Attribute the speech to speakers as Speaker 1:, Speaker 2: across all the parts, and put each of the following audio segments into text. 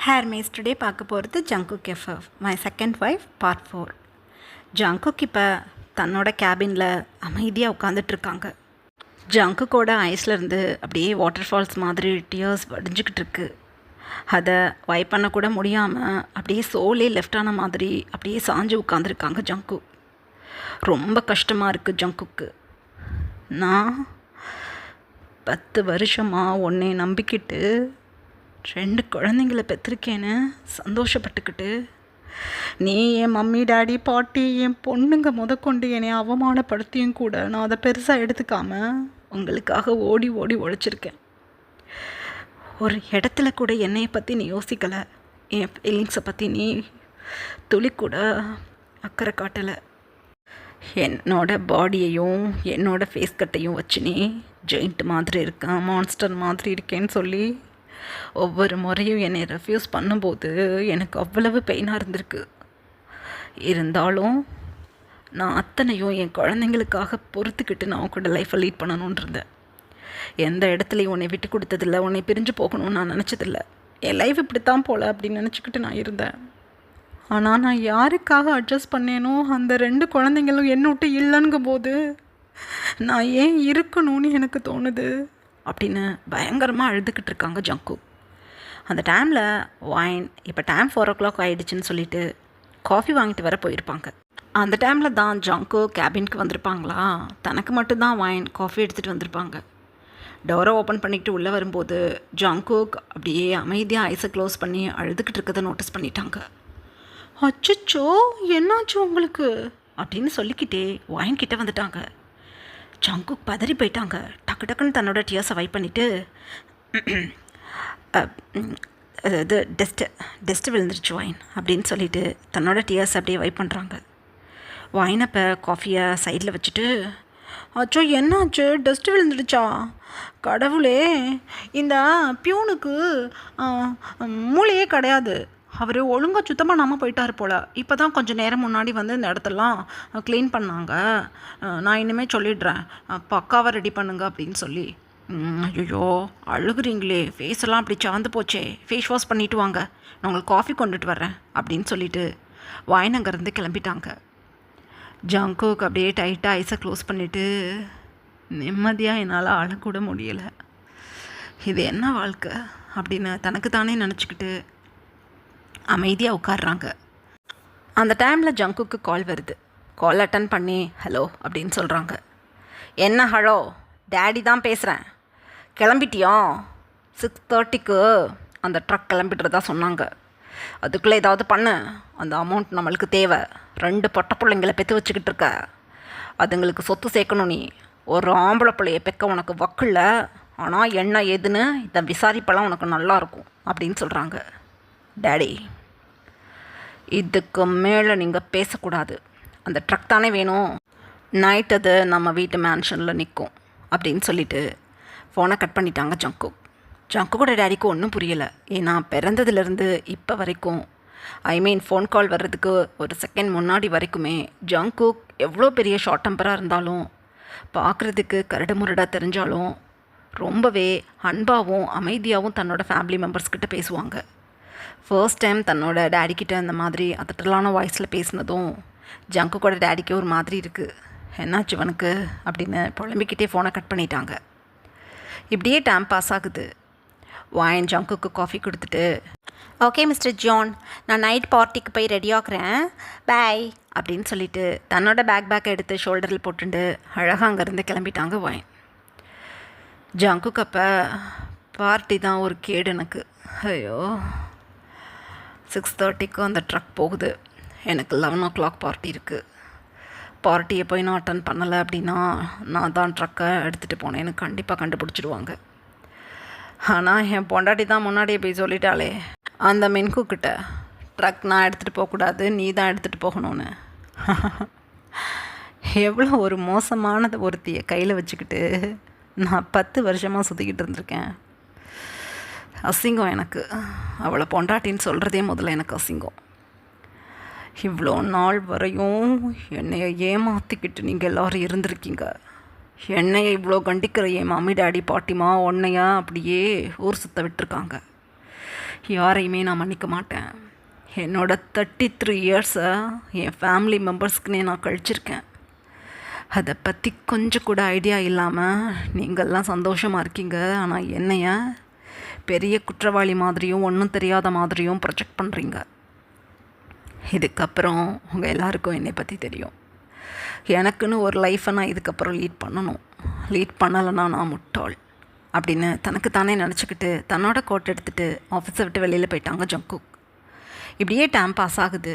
Speaker 1: Hair maze today பார்க்க போகிறது Jungkook FF my second wife part 4. Jungkook இப்போ தன்னோட கேபினில் அமைதியாக உட்காந்துட்ருக்காங்க. ஜங்குக்கோட ஐஸ்லேருந்து அப்படியே வாட்டர் ஃபால்ஸ் மாதிரி டியர்ஸ் வடிஞ்சிக்கிட்டு இருக்கு. அதை வைப் பண்ணக்கூட முடியாமல் அப்படியே சோலே லெஃப்ட் ஆன மாதிரி அப்படியே சாஞ்சு உட்காந்துருக்காங்க ஜங்கு. ரொம்ப கஷ்டமாக இருக்குது ஜங்குக்கு. நான் 10 வருஷமாக உன்னை நம்பிக்கிட்டு 2 குழந்தைங்களை பெற்றிருக்கேன்னு சந்தோஷப்பட்டுக்கிட்டு நீ என் மம்மி டேடி பாட்டி என் பொண்ணுங்க முதற்கொண்டு என்னை அவமானப்படுத்தியும் கூட நான் அதை பெருசாக எடுத்துக்காம உங்களுக்காக ஓடி ஓடி உழைச்சிருக்கேன். ஒரு இடத்துல கூட என்னையை பற்றி நீ யோசிக்கலை, என் ஃபீலிங்ஸை பற்றி நீ துளி கூட அக்கறை காட்டலை. என்னோட பாடியையும் என்னோட ஃபேஸ் கட்டையும் வச்சு நீ ஜெயிண்ட் மாதிரி இருக்கேன், மான்ஸ்டர் மாதிரி இருக்கேன்னு சொல்லி ஒவ்வொரு முறையும் என்னை ரெஃப்யூஸ் பண்ணும்போது எனக்கு அவ்வளவு பெயினாக இருந்திருக்கு. இருந்தாலும் நான் அத்தனையும் என் குழந்தைங்களுக்காக பொறுத்துக்கிட்டு நான் கூட லைஃப்பை லீட் பண்ணணுன்னு இருந்தேன். எந்த இடத்துலையும் உன்னை விட்டு கொடுத்ததில்ல, உன்னை பிரிஞ்சு போகணும்னு நான் நினச்சதில்ல. என் லைஃப் இப்படித்தான் போல அப்படின்னு நினச்சிக்கிட்டு நான் இருந்தேன். ஆனால் நான் யாருக்காக அட்ஜஸ்ட் பண்ணேனோ அந்த 2 குழந்தைங்களும் என்னை விட்டு இல்லைங்கும் போது நான் ஏன் இருக்கணும்னு எனக்கு தோணுது அப்படின்னு பயங்கரமாக அழுதுகிட்டு இருக்காங்க ஜங்கு. அந்த டைமில் வைன் இப்போ டைம் 4 o'clock ஆகிடுச்சின்னு சொல்லிட்டு காஃபி வாங்கிட்டு வர போயிருப்பாங்க. அந்த டைமில் தான் ஜங்கு கேபினுக்கு வந்திருப்பாங்களா, தனக்கு மட்டும்தான் வைன் காஃபி எடுத்துகிட்டு வந்திருப்பாங்க. டோரை ஓப்பன் பண்ணிக்கிட்டு உள்ளே வரும்போது ஜங்கு அப்படியே அமைதியாக ஐஸை க்ளோஸ் பண்ணி அழுதுகிட்டு இருக்கதை நோட்டீஸ் பண்ணிட்டாங்க. அச்சோ என்னாச்சு உங்களுக்கு அப்படின்னு சொல்லிக்கிட்டே வைன் கிட்டே வந்துட்டாங்க. ஜங்கு பதறி போயிட்டாங்க. டக்கு டக்குன்னு தன்னோட டியர்ஸை வைப் பண்ணிவிட்டு அது டெஸ்ட்டு விழுந்துருச்சு வைன் அப்படின்னு சொல்லிட்டு தன்னோட டியர்ஸ் அப்படியே வைப் பண்ணுறாங்க. வைன் அப்போ காஃபியை சைடில் வச்சுட்டு, அச்சோ என்னாச்சு, டஸ்ட்டு விழுந்துடுச்சா, கடவுளே, இந்த பியூனுக்கு மூளையே கிடையாது, அவர் ஒழுங்காக சுத்தம் பண்ணாமல் போயிட்டார் போல். இப்போ தான் கொஞ்சம் நேரம் முன்னாடி வந்து இந்த இடத்தெல்லாம் க்ளீன் பண்ணாங்க. நான் இனிமேல் சொல்லிடுறேன், பக்காவாக ரெடி பண்ணுங்க அப்படின்னு சொல்லி. ஐயோ அழுகுறீங்களே, ஃபேஸ் எல்லாம் அப்படி சாந்து போச்சே, ஃபேஸ் வாஷ் பண்ணிவிட்டு வாங்க, நான் உங்களுக்கு காஃபி கொண்டுட்டு வரேன் அப்படின்னு சொல்லிட்டு வாய்னங்கேருந்து கிளம்பிட்டாங்க. ஜங்குக்கு அப்படியே டைட்டாக ஐஸை க்ளோஸ் பண்ணிவிட்டு நிம்மதியாக என்னால் அழக்கூட முடியலை. இது என்ன வாழ்க்கை அப்படின்னு தனக்கு தானே நினச்சிக்கிட்டு அமைதியாக உட்காடுறாங்க. அந்த டைமில் ஜங்குக்கு கால் வருது. கால் அட்டன் பண்ணி ஹலோ அப்படின்னு சொல்கிறாங்க. என்ன ஹலோ, டேடி தான் பேசுகிறேன், கிளம்பிட்டியா? 6:30க்கு அந்த ட்ரக் கிளம்பிட்டுறதா சொன்னாங்க. அதுக்குள்ளே ஏதாவது பண்ணு, அந்த அமௌண்ட் நம்மளுக்கு தேவை. 2 பொட்டை பிள்ளைங்களை பெற்று வச்சுக்கிட்டு இருக்க, அதுங்களுக்கு சொத்து சேர்க்கணும். நீ ஒரு ஆம்பளை பிள்ளையை பெக்க உனக்கு வக்கில்ல, ஆனால் என்ன ஏதுன்னு இதை விசாரிப்பெல்லாம் உனக்கு நல்லாயிருக்கும் அப்படின்னு சொல்கிறாங்க. டேடி, இதுக்கு மேலே நீங்கள் பேசக்கூடாது, அந்த ட்ரக் தானே வேணும், நைட் அது நம்ம வீட்டு மேன்ஷனில் நிற்கும் அப்படின்னு சொல்லிட்டு ஃபோனை கட் பண்ணிட்டாங்க ஜங்கு. ஜங்குவோட டேடிக்கு ஒன்றும் புரியலை. ஏன்னா பிறந்ததுலேருந்து இப்போ வரைக்கும், ஃபோன் கால் வர்றதுக்கு ஒரு செகண்ட் முன்னாடி வரைக்குமே ஜங்கு எவ்வளோ பெரிய ஷார்ட் டெம்பராக இருந்தாலும், பார்க்குறதுக்கு கரடு முரடாக தெரிஞ்சாலும் ரொம்பவே அன்பாகவும் அமைதியாகவும் தன்னோட ஃபேமிலி மெம்பர்ஸ்கிட்ட பேசுவாங்க. ஃபர்ஸ்ட் டைம் தன்னோட டேடிக்கிட்ட அந்த மாதிரி அதட்டலான வாய்ஸில் பேசினதும் ஜங்குக்கோட டேடிக்கு ஒரு மாதிரி இருக்குது. என்னாச்சு இவனுக்கு அப்படின்னு புலம்பிக்கிட்டே ஃபோனை கட் பண்ணிட்டாங்க. இப்படியே டைம் பாஸ் ஆகுது. வாயன் ஜங்குக்கு காஃபி கொடுத்துட்டு, ஓகே மிஸ்டர் ஜான், நான் நைட் பார்ட்டிக்கு போய் ரெடி ஆகுறேன், பாய் அப்படின்னு சொல்லிட்டு தன்னோட பேக் எடுத்து ஷோல்டரில் போட்டுட்டு அழகாக அங்கேருந்து கிளம்பிட்டாங்க வாயன். ஜங்குக்கு அப்போ பார்ட்டி தான் ஒரு கேடு எனக்கு. ஐயோ, 6:30க்கு அந்த ட்ரக் போகுது, எனக்கு 11 o'clock பார்ட்டி இருக்குது. பார்ட்டியை போய் நான் அட்டன் பண்ணலை அப்படின்னா நான் தான் ட்ரக்கை எடுத்துகிட்டு போனேன்னு கண்டிப்பாக கண்டுபிடிச்சிடுவாங்க. ஆனால் என் பொண்டாட்டி தான் முன்னாடியே போய் சொல்லிட்டாளே அந்த மென்குக்கிட்ட, ட்ரக் நான் எடுத்துகிட்டு போகக்கூடாது, நீ தான் எடுத்துகிட்டு போகணும்னு. எவ்வளோ ஒரு மோசமானது ஒருத்தியை கையில் வச்சுக்கிட்டு நான் 10 வருஷமாக சுற்றிக்கிட்டு இருந்திருக்கேன். அசிங்கம் எனக்கு, அவளை பொண்டாட்டின்னு சொல்கிறதே முதல்ல எனக்கு அசிங்கம். இவ்வளோ நாள் வரையும் என்னையை ஏமாற்றிக்கிட்டு நீங்கள் எல்லோரும் இருந்திருக்கீங்க. என்னையை இவ்வளோ கண்டிக்கிற என் மம்மி டேடி பாட்டிமா உன்னையா அப்படியே ஊர் சுற்ற விட்டுருக்காங்க. யாரையுமே நான் மன்னிக்க மாட்டேன். என்னோட 33 இயர்ஸை என் ஃபேமிலி மெம்பர்ஸ்க்குனே நான் கழிச்சிருக்கேன். அதை பற்றி கொஞ்சம் கூட ஐடியா இல்லாமல் நீங்கள்லாம் சந்தோஷமாக இருக்கீங்க. ஆனால் என்னைய பெரிய குற்றவாளி மாதிரியும் ஒன்றும் தெரியாத மாதிரியும் ப்ரொஜெக்ட் பண்ணுறீங்க. இதுக்கப்புறம் உங்கள் எல்லாருக்கும் என்னை பற்றி தெரியும். எனக்குன்னு ஒரு லைஃப்பை நான் இதுக்கப்புறம் லீட் பண்ணலைன்னா நான் முட்டாள் அப்படின்னு தனக்கு தானே நினச்சிக்கிட்டு தன்னோட கோட் எடுத்துகிட்டு ஆஃபீஸை விட்டு வெளியில் போயிட்டாங்க ஜங்குக். இப்படியே டைம் பாஸ் ஆகுது.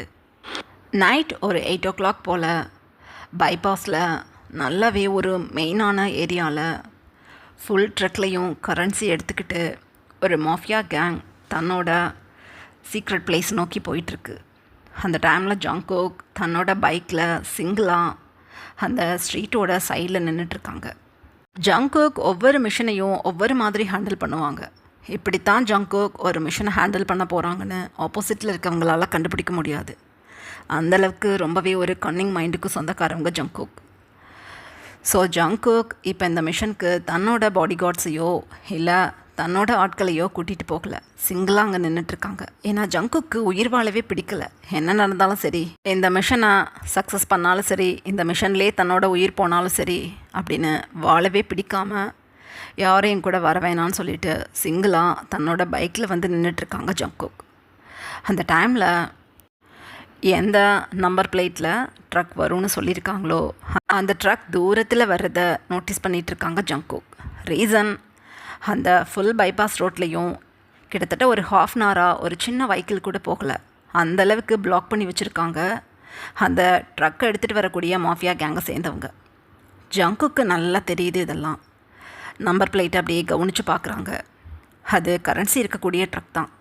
Speaker 1: நைட் ஒரு 8 o'clock போல் பைபாஸில் நல்லாவே ஒரு மெயினான ஏரியாவில் ஃபுல் ட்ரக்லையும் கரன்சி எடுத்துக்கிட்டு ஒரு மாஃபியா கேங் தன்னோட சீக்ரெட் பிளேஸ் நோக்கி போயிட்டுருக்கு. அந்த டைமில் ஜங்குக் தன்னோட பைக்கில் சிங்கிளாக அந்த ஸ்ட்ரீட்டோட சைடில் நின்றுட்டுருக்காங்க. ஜங்குக் ஒவ்வொரு மிஷனையும் ஒவ்வொரு மாதிரி ஹேண்டில் பண்ணுவாங்க. இப்படித்தான் ஜங்குக் ஒரு மிஷனை ஹேண்டில் பண்ண போகிறாங்கன்னு ஆப்போசிட்டில் இருக்கவங்களால கண்டுபிடிக்க முடியாது. அந்தளவுக்கு ரொம்பவே ஒரு கன்னிங் மைண்டுக்கு சொந்தக்காரவங்க ஜங்குக். ஸோ ஜங்குக் இப்போ இந்த மிஷனுக்கு தன்னோட பாடி கார்ட்ஸையோ இல்லை தன்னோட ஆட்களையோ கூட்டிகிட்டு போகலை. சிங்கிளாக அங்கே நின்றுட்டுருக்காங்க. ஏன்னா ஜங்குக்கு உயிர் வாழவே பிடிக்கல. என்ன நடந்தாலும் சரி, இந்த மிஷனை சக்ஸஸ் பண்ணாலும் சரி, இந்த மிஷன்லேயே தன்னோட உயிர் போனாலும் சரி அப்படின்னு வாழவே பிடிக்காமல் யாரையும் கூட வர வேணான்னு சொல்லிட்டு சிங்கிளாக தன்னோட பைக்கில் வந்து நின்றுட்டுருக்காங்க ஜங்குக். அந்த டைமில் எந்த நம்பர் பிளேட்டில் ட்ரக் வரும்னு சொல்லியிருக்காங்களோ அந்த ட்ரக் தூரத்தில் வர்றதை நோட்டீஸ் பண்ணிகிட்ருக்காங்க ஜங்குக். ரீசன், அந்த ஃபுல் பைபாஸ் ரோட்லேயும் கிட்டத்தட்ட ஒரு ½ an hour ஒரு சின்ன வெஹிக்கிள் கூட போகலை. அந்தளவுக்கு பிளாக் பண்ணி வச்சுருக்காங்க அந்த ட்ரக்கை எடுத்துகிட்டு வரக்கூடிய மாஃபியா கேங்கை சேர்ந்தவங்க. ஜங்குக்கு நல்லா தெரியுது இதெல்லாம். நம்பர் பிளேட்டை அப்படியே கவனித்து பார்க்குறாங்க. அது கரன்சி இருக்கக்கூடிய ட்ரக் தான்.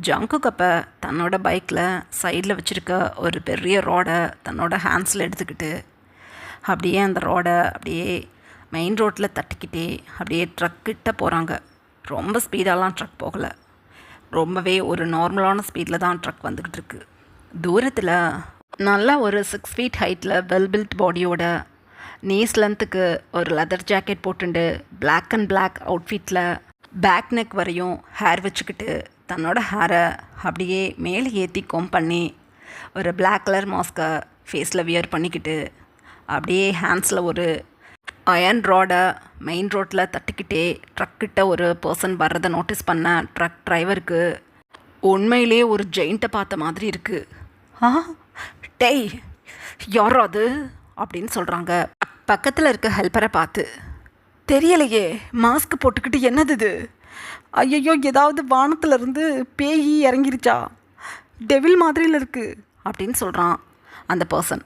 Speaker 1: ஜங்குக் அப்போ தன்னோட பைக்கில் சைடில் வச்சுருக்க ஒரு பெரிய ரோடை தன்னோட ஹேண்ட்ஸில் எடுத்துக்கிட்டு அப்படியே அந்த ரோடை அப்படியே மெயின் ரோட்டில் தட்டிக்கிட்டே அப்படியே ட்ரக்கிட்ட போகிறாங்க. ரொம்ப ஸ்பீடாலாம் ட்ரக் போகலை. ரொம்பவே ஒரு நார்மலான ஸ்பீடில் தான் ட்ரக் வந்துக்கிட்டு இருக்கு. தூரத்தில் நல்லா ஒரு 6 feet ஹைட்டில் வெல் பில்ட் பாடியோட நீஸ் லென்த்துக்கு ஒரு லெதர் ஜாக்கெட் போட்டுண்டு பிளாக் அண்ட் பிளாக் அவுட்ஃபிட்டில் பேக் நெக் வரையும் ஹேர் வச்சுக்கிட்டு தன்னோட ஹேரை அப்படியே மேலே ஏற்றி கொம் பண்ணி ஒரு பிளாக் கலர் மாஸ்கை ஃபேஸில் வியர் பண்ணிக்கிட்டு அப்படியே ஹேண்ட்ஸில் ஒரு அயர்ன் ரோடை மெயின் ரோட்டில் தட்டிக்கிட்டே ட்ரக்கிட்ட ஒரு பர்சன் வர்றதை நோட்டீஸ் பண்ண ட்ரக் டிரைவருக்கு உண்மையிலே ஒரு ஜெயிண்ட்டை பார்த்த மாதிரி இருக்குது. டேய் யாரோ அது அப்படின்னு சொல்கிறாங்க. பக்கத்தில் இருக்க ஹெல்ப்பரை பார்த்து, தெரியலையே, மாஸ்க் போட்டுக்கிட்டு என்னது இது? ஐயோ, ஏதாவது வானத்திலேருந்து பேய் இறங்கிருச்சா? டெவில் மாதிரியில் இருக்குது அப்படின்னு சொல்கிறான் அந்த பர்சன்.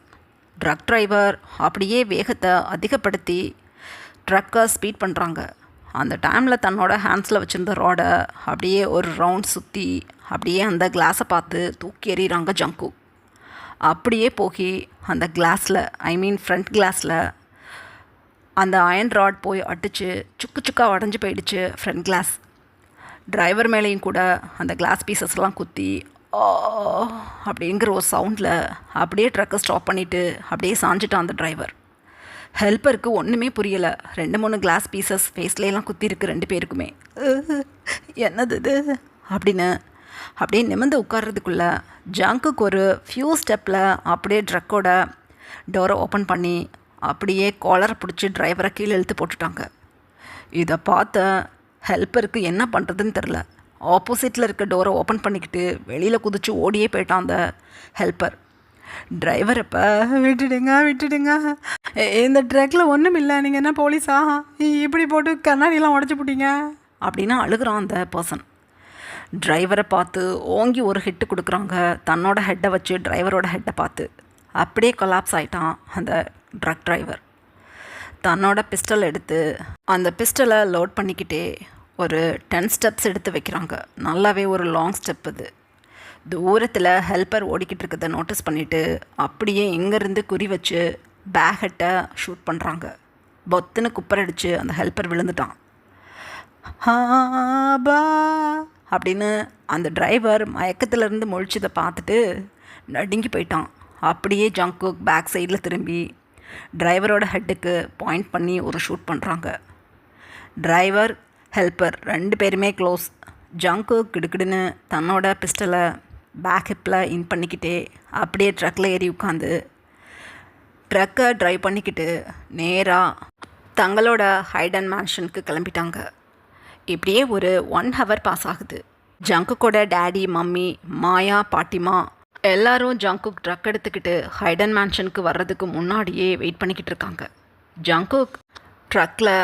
Speaker 1: ட்ரக் டிரைவர் அப்படியே வேகத்தை அதிகப்படுத்தி ட்ரக்கை ஸ்பீட் பண்ணுறாங்க. அந்த டைமில் தன்னோட ஹேண்ட்ஸில் வச்சுருந்த ரோடை அப்படியே ஒரு ரவுண்ட் சுற்றி அப்படியே அந்த கிளாஸை பார்த்து தூக்கி எறிகிறாங்க ஜங்குக். அப்படியே போகி அந்த கிளாஸில், ஃப்ரண்ட் கிளாஸில் அந்த அயன் ராட் போய் அடித்து சுக்கு உடஞ்சி போயிடுச்சு ஃப்ரண்ட் கிளாஸ். டிரைவர் மேலேயும் கூட அந்த கிளாஸ் பீசஸ்லாம் குத்தி அப்படிங்கிற ஒரு சவுண்டில் அப்படியே ட்ரக்கை ஸ்டாப் பண்ணிவிட்டு அப்படியே சாஞ்சிட்டான் அந்த டிரைவர். ஹெல்ப்பருக்கு ஒன்றுமே புரியலை. 2-3 கிளாஸ் பீசஸ் ஃபேஸ்லாம் குத்திருக்கு 2 பேருக்குமே. என்னது இது அப்படின்னு அப்படியே நிமிர்ந்து உட்கார்றதுக்குள்ளே ஜங்குக்கு ஒரு ஃபியூ ஸ்டெப்பில் அப்படியே ட்ரக்கோட டோரை ஓப்பன் பண்ணி அப்படியே காலரை பிடிச்சி டிரைவரை கீழே இழுத்து போட்டுட்டாங்க. இதை பார்த்த ஹெல்ப்பருக்கு என்ன பண்ணுறதுன்னு தெரில. ஆப்போசிட்டில் இருக்க டோரை ஓப்பன் பண்ணிக்கிட்டு வெளியில் குதித்து ஓடியே போயிட்டான் அந்த ஹெல்ப்பர். டிரைவர் அப்போ விட்டுடுங்க, இந்த ட்ரக்கில் ஒன்றும் இல்லை, நீங்கள் என்ன போலீஸா, இப்படி போட்டு கண்ணாடியெல்லாம் உடச்சி போட்டீங்க அப்படின்னு அழுகிறான் அந்த பர்சன். டிரைவரை பார்த்து ஓங்கி ஒரு ஹிட்டு கொடுக்குறாங்க தன்னோட ஹெட்டை வச்சு டிரைவரோட ஹெட்டை பார்த்து. அப்படியே கொலாப்ஸ் ஆகிட்டான் அந்த ட்ரக் டிரைவர். தன்னோட பிஸ்டல் எடுத்து அந்த பிஸ்டலை லோட் பண்ணிக்கிட்டே ஒரு 10 steps எடுத்து வைக்கிறாங்க. நல்லாவே ஒரு லாங் ஸ்டெப் இது. தூரத்தில் ஹெல்ப்பர் ஓடிக்கிட்டு இருக்கிறத நோட்டீஸ் பண்ணிவிட்டு அப்படியே இங்கேருந்து குறி வச்சு பேக் ஹெட்டை ஷூட் பண்ணுறாங்க. பொத்துன்னு குப்பரடிச்சு அந்த ஹெல்ப்பர் விழுந்துட்டான். பா அப்படின்னு அந்த டிரைவர் மயக்கத்திலேருந்து முழிச்சதை பார்த்துட்டு நடுங்கி போயிட்டான். அப்படியே ஜங்குக் பேக் சைடில் திரும்பி டிரைவரோட ஹெட்டுக்கு பாயிண்ட் பண்ணி ஒரு ஷூட் பண்ணுறாங்க. டிரைவர் ஹெல்ப்பர் 2 பேருமே க்ளோஸ். ஜங்குக் கிடுக்கிடுன்னு தன்னோட பிஸ்டலை பேக் ஹிப்பில் இன் பண்ணிக்கிட்டே அப்படியே ட்ரக்கில் ஏறி உட்காந்து ட்ரக்கை ட்ரைவ் பண்ணிக்கிட்டு நேராக தங்களோட ஹைடன் மேன்ஷனுக்கு கிளம்பிட்டாங்க. இப்படியே ஒரு 1 hour பாஸ் ஆகுது. ஜங்குக்கோட டேடி, மம்மி, மாயா, பாட்டிமா எல்லாரும் ஜங்குக் ட்ரக் எடுத்துக்கிட்டு ஹைடன் மேன்ஷனுக்கு வர்றதுக்கு முன்னாடியே வெயிட் பண்ணிக்கிட்டு இருக்காங்க. ஜங்குக் ட்ரக்கில்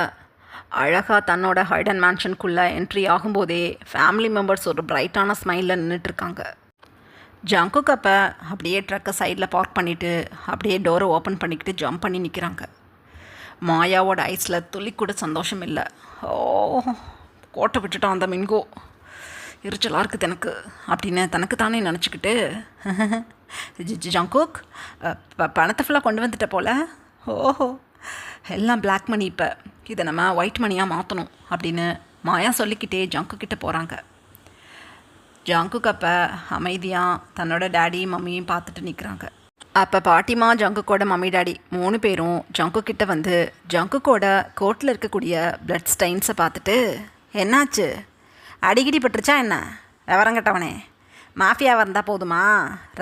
Speaker 1: அழகாக தன்னோட ஹைடன் மேன்ஷனுக்குள்ளே என்ட்ரி ஆகும்போதே ஃபேமிலி மெம்பர்ஸ் ஒரு பிரைட்டான ஸ்மைலில் நின்றுட்டுருக்காங்க. ஜங்குக் அப்போ அப்படியே ட்ரக்கை சைடில் பார்க் பண்ணிவிட்டு அப்படியே டோரை ஓப்பன் பண்ணிக்கிட்டு ஜம்ப் பண்ணி நிற்கிறாங்க. மாயாவோட ஐஸில் துளி கூட சந்தோஷம் இல்லை. ஓ, கோட்டை விட்டுட்டான் அந்த மின்கோ, எரிச்சலாக இருக்குது எனக்கு அப்படின்னு தனக்கு தானே நினச்சிக்கிட்டு, ஜங்குக் பணத்தை ஃபுல்லாக கொண்டு வந்துட்ட போல், ஓஹோ எல்லாம் பிளாக் மணி, இப்போ இதை நம்ம ஒயிட் மணியாக மாற்றணும் அப்படின்னு மாயா சொல்லிக்கிட்டே ஜங்குக்கிட்ட போகிறாங்க. ஜங்குக் அப்போ அமைதியாக தன்னோட டேடி மம்மியும் பார்த்துட்டு நிற்கிறாங்க. அப்போ பாட்டிமா, ஜங்குக்கோட மம்மி, டாடி 3 பேரும் ஜங்குக்கிட்ட வந்து ஜங்குக்கோட கோட்டில் இருக்கக்கூடிய பிளட் ஸ்டைன்ஸை பார்த்துட்டு, என்னாச்சு, அடிக்கடி பட்டுருச்சா என்ன, விவரங்கட்டவனே, மாஃபியாவாக இருந்தால் போதுமா,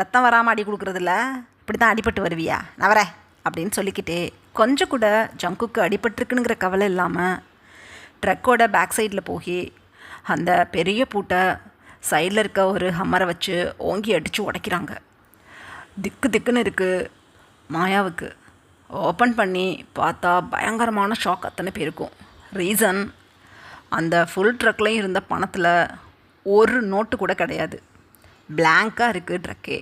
Speaker 1: ரத்தம் வராமல் அடி கொடுக்குறதில்ல, இப்படி தான் அடிபட்டு வருவியா, நவர அப்படின்னு சொல்லிக்கிட்டே கொஞ்சம் கூட ஜங்குக்கு அடிபட்டுருக்குங்கிற கவலை இல்லாமல் ட்ரக்கோட பேக் சைடில் போய் அந்த பெரிய பூட்டை சைடில் இருக்க ஒரு ஹம்மரை வச்சு ஓங்கி அடித்து உடைக்கிறாங்க. திக்குன்னு இருக்குது மாயாவுக்கு. ஓப்பன் பண்ணி பார்த்தா பயங்கரமான ஷாக் அத்தனை பேருக்கும். ரீசன், அந்த ஃபுல் ட்ரக்லையும் இருந்த பணத்தில் ஒரு நோட்டு கூட கிடையாது. பிளாங்காக இருக்குது ட்ரக்கே.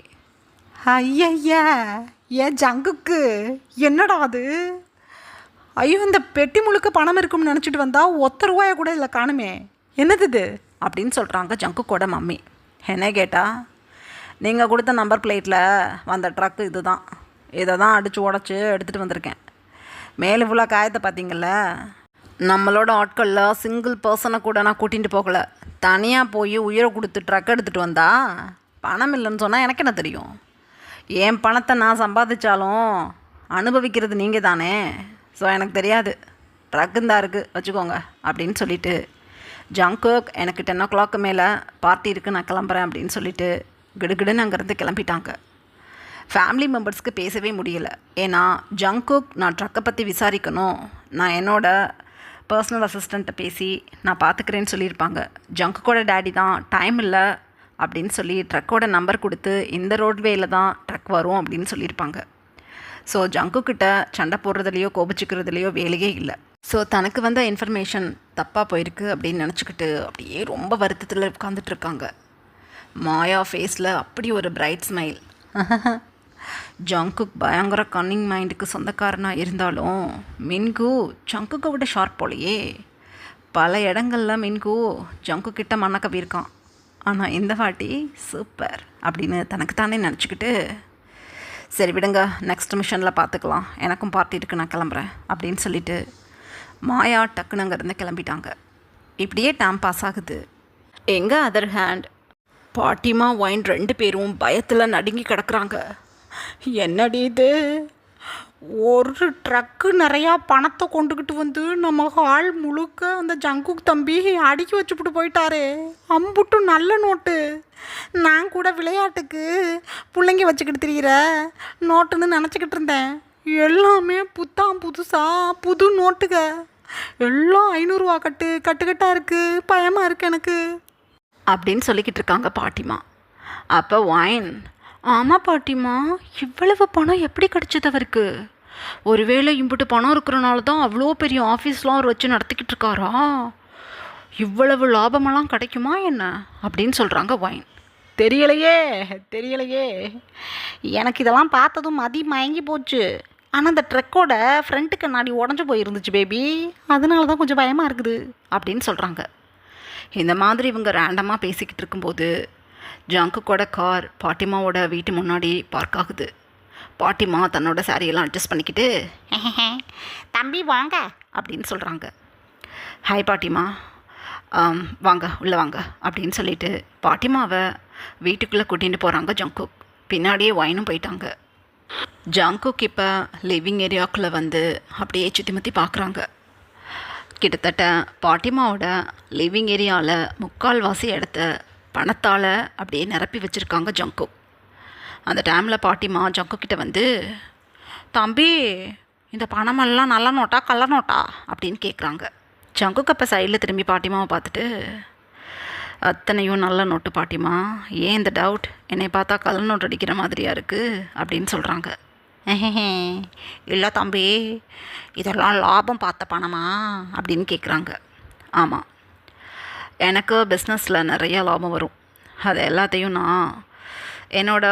Speaker 1: ஐயா, ஏன் ஜங்குக்கு என்னடா அது, ஐயோ இந்த பெட்டி முழுக்க பணம் இருக்கும்னு நினச்சிட்டு வந்தால் 1 ரூபாயை கூட இல்லை காணுமே, என்னது இது அப்படின்னு சொல்கிறாங்க ஜங்குக்கோட மம்மி. என்ன கேட்டால், நீங்கள் கொடுத்த நம்பர் பிளேட்டில் வந்த ட்ரக்கு இது தான், இதை தான் அடித்து உடச்சி எடுத்துகிட்டு வந்திருக்கேன். மேலே ஃபுல்லாக காயத்தை பார்த்தீங்கள்ல, நம்மளோட ஆட்களில் சிங்கிள் பர்சனை கூட நான் கூட்டிகிட்டு போகலை, தனியாக போய் உயிரை கொடுத்து ட்ரக் எடுத்துகிட்டு வந்தா பணம் இல்லைன்னு சொன்னால் எனக்கு என்ன தெரியும், என் பணத்தை நான் சம்பாதிச்சாலும் அனுபவிக்கிறது நீங்கள் தானே, ஸோ எனக்கு தெரியாது, ட்ரக் தான் இருக்குது வச்சுக்கோங்க அப்படின்னு சொல்லிவிட்டு, ஜங்குக் எனக்கு 10 o'clock மேலே பார்ட்டி இருக்குது, நான் கிளம்புறேன் அப்படின்னு சொல்லிவிட்டு கிடுகிடுன்னு அங்கேருந்து கிளம்பிட்டாங்க. ஃபேமிலி மெம்பர்ஸ்க்கு பேசவே முடியலை. ஏன்னா ஜங்குக் நான் ட்ரக்கை பற்றி விசாரிக்கணும், நான் என்னோட பர்சனல் அசிஸ்டண்ட்டை பேசி நான் பார்த்துக்கிறேன்னு சொல்லியிருப்பாங்க. ஜங்குக்கோட டேடி தான் டைம் இல்லை அப்படின்னு சொல்லி ட்ரக்கோட நம்பர் கொடுத்து இந்த ரோட்வேயில் தான் ட்ரக் வரும் அப்படின்னு சொல்லியிருப்பாங்க. ஸோ ஜங்குக்கிட்ட சண்டை போடுறதுலையோ கோபிச்சுக்கிறதுலையோ வேலையே இல்லை. ஸோ தனக்கு வந்த இன்ஃபர்மேஷன் தப்பாக போயிருக்கு அப்படின்னு நினச்சிக்கிட்டு அப்படியே ரொம்ப வருத்தத்தில் உட்காந்துட்ருக்காங்க. மாயா ஃபேஸில் அப்படி ஒரு பிரைட் ஸ்மைல். ஜங்குக் பயங்கர கன்னிங் மைண்டுக்கு சொந்தக்காரனாக இருந்தாலும் மின்கு ஜங்குக்கை விட ஷார்ப் போலையே. பல இடங்களில் மின்கு ஜங்குக்கிட்ட மண்ணை கவியிருக்கான், ஆனால் இந்த வாட்டி சூப்பர் அப்படின்னு தனக்கு தானே நினச்சிக்கிட்டு, சரி விடுங்க, நெக்ஸ்ட் மிஷனில் பார்த்துக்கலாம், எனக்கும் பார்ட்டி இருக்குது, நான் கிளம்புறேன் அப்படின்னு சொல்லிவிட்டு மாயா டக்குன்னு அங்கேருந்து கிளம்பிட்டாங்க. இப்படியே டைம் பாஸ் ஆகுது. எங்கே அதர் ஹேண்ட் பாட்டிமா, ஒயின் 2 பேரும் பயத்தில் நடுங்கி கிடக்குறாங்க. என்னடி இது, ஒரு ட்ரக்கு நிறையா பணத்தை கொண்டுக்கிட்டு வந்து நம்ம ஹால் முழுக்க அந்த ஜங்குக் தம்பி அடுக்கி வச்சுப்புட்டு போயிட்டாரே, அம்புட்டு நல்ல நோட்டு, நான் கூட விளையாட்டுக்கு பிள்ளைங்க வச்சுக்கிட்டு திரிகிற நோட்டுன்னு நினச்சிக்கிட்டு இருந்தேன், எல்லாமே புதுசாக புது நோட்டுக, எல்லாம் 500 ரூபா கட்டுக்கட்டாக இருக்குது, பயமாக இருக்குது எனக்கு அப்படின்னு சொல்லிக்கிட்டு இருக்காங்க பாட்டிமா. அப்போ ஒயின், ஆமாம் பாட்டிமா, இவ்வளவு பணம் எப்படி கிடச்சது அவருக்கு, ஒருவேளை இம்புட்டு பணம் இருக்கிறனால தான் அவ்வளோ பெரிய ஆஃபீஸ்லாம் அவர் வச்சு நடத்திக்கிட்டு இருக்காரா, இவ்வளவு லாபமெல்லாம் கிடைக்குமா என்ன அப்படின்னு சொல்கிறாங்க ஒயின். தெரியலையே, எனக்கு இதெல்லாம் பார்த்ததும் மதி மயங்கி போச்சு, ஆனால் அந்த ட்ரக்கோட ஃப்ரண்ட்டு கண்ணாடி உடஞ்சி போயிருந்துச்சு பேபி, அதனால தான் கொஞ்சம் பயமாக இருக்குது அப்படின்னு சொல்கிறாங்க. இந்த மாதிரி இவங்க ரேண்டமாக பேசிக்கிட்டு இருக்கும்போது ஜங்குக்கோட கார் பாட்டிமாவோட வீட்டு முன்னாடி பார்க் ஆகுது. பாட்டிமா தன்னோட சாரியெல்லாம் அட்ஜஸ்ட் பண்ணிக்கிட்டு, தம்பி வாங்க அப்படின்னு சொல்கிறாங்க. ஹாய் பாட்டிமா, வாங்க உள்ளே வாங்க அப்படின்னு சொல்லிட்டு பாட்டிமாவை வீட்டுக்குள்ளே கூட்டிகிட்டு போகிறாங்க ஜங்குக். பின்னாடியே ஒயினும் போயிட்டாங்க. ஜங்குக் இப்போ லிவிங் ஏரியாவுக்குள்ளே வந்து அப்படியே சுற்றி முற்றி பார்க்குறாங்க. கிட்டத்தட்ட பாட்டிமாவோட லிவிங் ஏரியாவில் முக்கால்வாசி இடத்த பணத்தால் அப்படியே நிரப்பி வச்சுருக்காங்க ஜங்கு. அந்த டைமில் பாட்டிமா ஜங்கு கிட்ட வந்து, தம்பி இந்த பணமெல்லாம் நல்ல நோட்டா கள்ள நோட்டா அப்படின்னு கேட்குறாங்க. ஜங்குக்கு அப்போ சைடில் திரும்பி பாட்டிமாவை பார்த்துட்டு, அத்தனையும் நல்ல நோட்டு பாட்டிமா, ஏன் இந்த டவுட், என்னை பார்த்தா கள்ள நோட்டு அடிக்கிற மாதிரியா இருக்குது அப்படின்னு சொல்கிறாங்க. இல்லை தம்பி, இதெல்லாம் லாபம் பார்த்த பணமா அப்படின்னு கேட்குறாங்க. ஆமாம், எனக்கு பிஸ்னஸில் நிறைய லாபம் வரும். அது எல்லாத்தையும் நான் என்னோட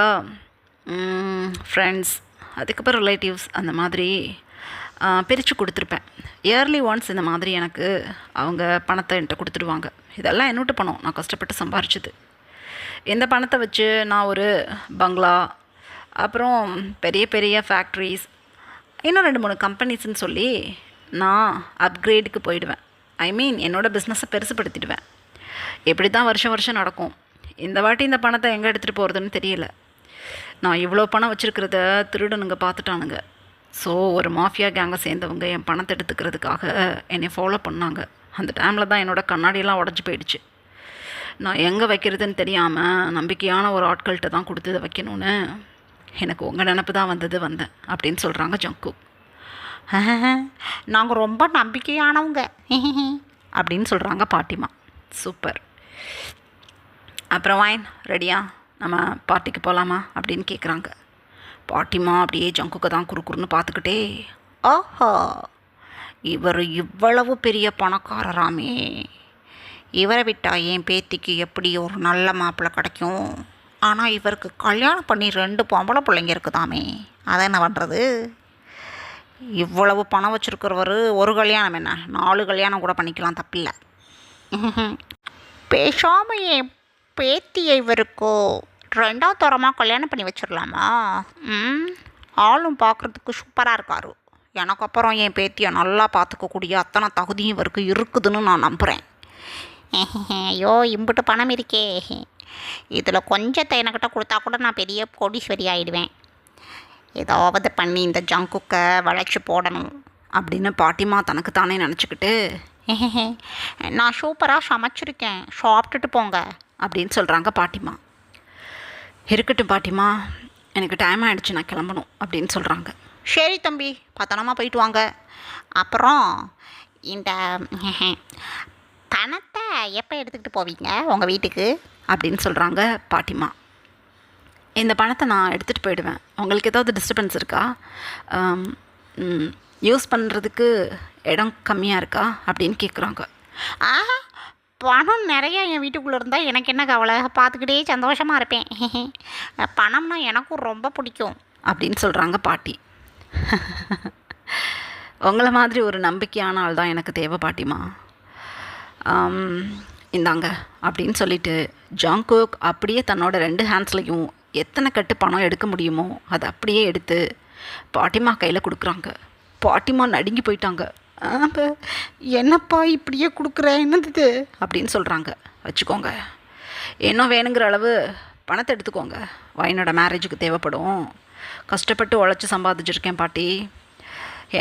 Speaker 1: ஃப்ரெண்ட்ஸ், அதுக்கப்புறம் ரிலேட்டிவ்ஸ் அந்த மாதிரி பிரித்து கொடுத்துருப்பேன். இயர்லி ஒன்ஸ் இந்த மாதிரி எனக்கு அவங்க பணத்தை என்கிட்ட கொடுத்துடுவாங்க. இதெல்லாம் என்னோட பணம், நான் கஷ்டப்பட்டு சம்பாரிச்சது. இந்த பணத்தை வச்சு நான் ஒரு பங்களா, அப்புறம் பெரிய பெரிய ஃபேக்ட்ரிஸ், இன்னும் 2-3 கம்பெனிஸ்ன்னு சொல்லி நான் அப்கிரேடுக்கு போயிடுவேன். ஐ மீன் என்னோடய பிஸ்னஸை பெருசுப்படுத்திடுவேன். எப்படி தான் வருஷம் வருஷம் நடக்கும். இந்த வாட்டி இந்த பணத்தை எங்கே எடுத்துகிட்டு போகிறதுன்னு தெரியல. நான் இவ்வளோ பணம் வச்சுருக்கிறத திருடனுங்க பார்த்துட்டானுங்க. ஸோ ஒரு மாஃபியா கேங்கை சேர்ந்தவங்க என் பணத்தை எடுத்துக்கிறதுக்காக என்னை ஃபாலோ பண்ணாங்க. அந்த டைமில் தான் என்னோடய கண்ணாடியெல்லாம் உடஞ்சி போயிடுச்சு. நான் எங்கே வைக்கிறதுன்னு தெரியாமல் நம்பிக்கையான ஒரு ஆட்கள்கிட்ட தான் கொடுத்ததை வைக்கணும்னு எனக்கு உங்கள் நினப்பு தான் வந்தேன் அப்படின்னு சொல்கிறாங்க ஜங்கு. நாங்கள் ரொம்ப நம்பிக்கையானவங்க அப்படின்னு சொல்கிறாங்க பாட்டிமா. சூப்பர். அப்புறம் வாயின் ரெடியா, நம்ம பார்ட்டிக்கு போகலாமா அப்படின்னு கேட்குறாங்க. பாட்டிமா அப்படியே ஜங்குக்கு தான் குறுக்குறுன்னு பார்த்துக்கிட்டே, ஓஹோ இவர் இவ்வளவு பெரிய பணக்காரராமே, இவரை விட்டால் என் பேத்திக்கு எப்படி ஒரு நல்ல மாப்பிள்ளை கிடைக்கும்? ஆனால் இவருக்கு கல்யாணம் பண்ணி 2 பொம்பளை பிள்ளைங்க இருக்குதாமே, அதை என்ன பண்ணுறது? இவ்வளவு பணம் வச்சுருக்கிறவர் ஒரு கல்யாணம் என்ன 4 கல்யாணம் கூட பண்ணிக்கலாம், தப்பில்லை. பேசாமல் என் பேத்தியை இவருக்கோ 2ஆவது தரமாக கல்யாணம் பண்ணி வச்சிடலாமா? ஆளும் பார்க்குறதுக்கு சூப்பராக இருக்காரு. எனக்கு அப்புறம் என் பேத்தியை நல்லா பார்த்துக்கக்கூடிய அத்தனை தகுதியும் இவருக்கு இருக்குதுன்னு நான் நம்புகிறேன். ஐயோ இம்புட்டு பணம் இருக்கே, இதில் கொஞ்சத்தை என்கிட்ட கொடுத்தா கூட நான் பெரிய கோடீஸ்வரி ஆகிடுவேன். ஏதாவது பண்ணி இந்த ஜங்குக்கை வளைச்சி போடணும் அப்படின்னு பாட்டிமா தனக்கு தானே நினச்சிக்கிட்டு, நான் சூப்பராக சமைச்சிருக்கேன், சாப்பிட்டுட்டு போங்க அப்படின்னு சொல்கிறாங்க பாட்டிமா. இருக்கட்டும் பாட்டிமா, எனக்கு டைம் ஆகிடுச்சு, நான் கிளம்பணும் அப்படின்னு சொல்கிறாங்க. சரி தம்பி, பத்திரமா போயிட்டு வாங்க. அப்புறம் இந்த பணத்தை எப்போ எடுத்துக்கிட்டு போவீங்க உங்கள் வீட்டுக்கு அப்படின்னு சொல்கிறாங்க பாட்டிமா. இந்த பணத்தை நான் எடுத்துகிட்டு போயிடுவேன். உங்களுக்கு ஏதாவது டிஸ்டர்பன்ஸ் இருக்கா? யூஸ் பண்ணுறதுக்கு இடம் கம்மியாக இருக்கா அப்படின்னு கேட்குறாங்க. ஆஹா, பணம் நிறையா என் வீட்டுக்குள்ளே இருந்தால் எனக்கு என்ன கவலை, பார்த்துக்கிட்டே சந்தோஷமாக இருப்பேன். பணம்னா எனக்கும் ரொம்ப பிடிக்கும் அப்படின்னு சொல்கிறாங்க பாட்டி. உங்களை மாதிரி ஒரு நம்பிக்கையான ஆள் தான் எனக்கு தேவை பாட்டிமா. இந்தாங்க அப்படின்னு சொல்லிட்டு ஜாங்கோக் அப்படியே தன்னோட 2 ஹேண்ட்ஸ்லையும் எத்தனை கட்டு பணம் எடுக்க முடியுமோ அதை அப்படியே எடுத்து பாட்டிமா கையில் கொடுக்குறாங்க. பாட்டிமா நடுங்கி போயிட்டாங்க. என்னப்பா இப்படியே கொடுக்குற, என்னது அப்படின்னு சொல்கிறாங்க. வச்சுக்கோங்க, இன்னும் வேணுங்கிற அளவு பணத்தை எடுத்துக்கோங்க, வைனோட மேரேஜுக்கு தேவைப்படும். கஷ்டப்பட்டு உழைச்சி சம்பாதிச்சிருக்கேன் பாட்டி.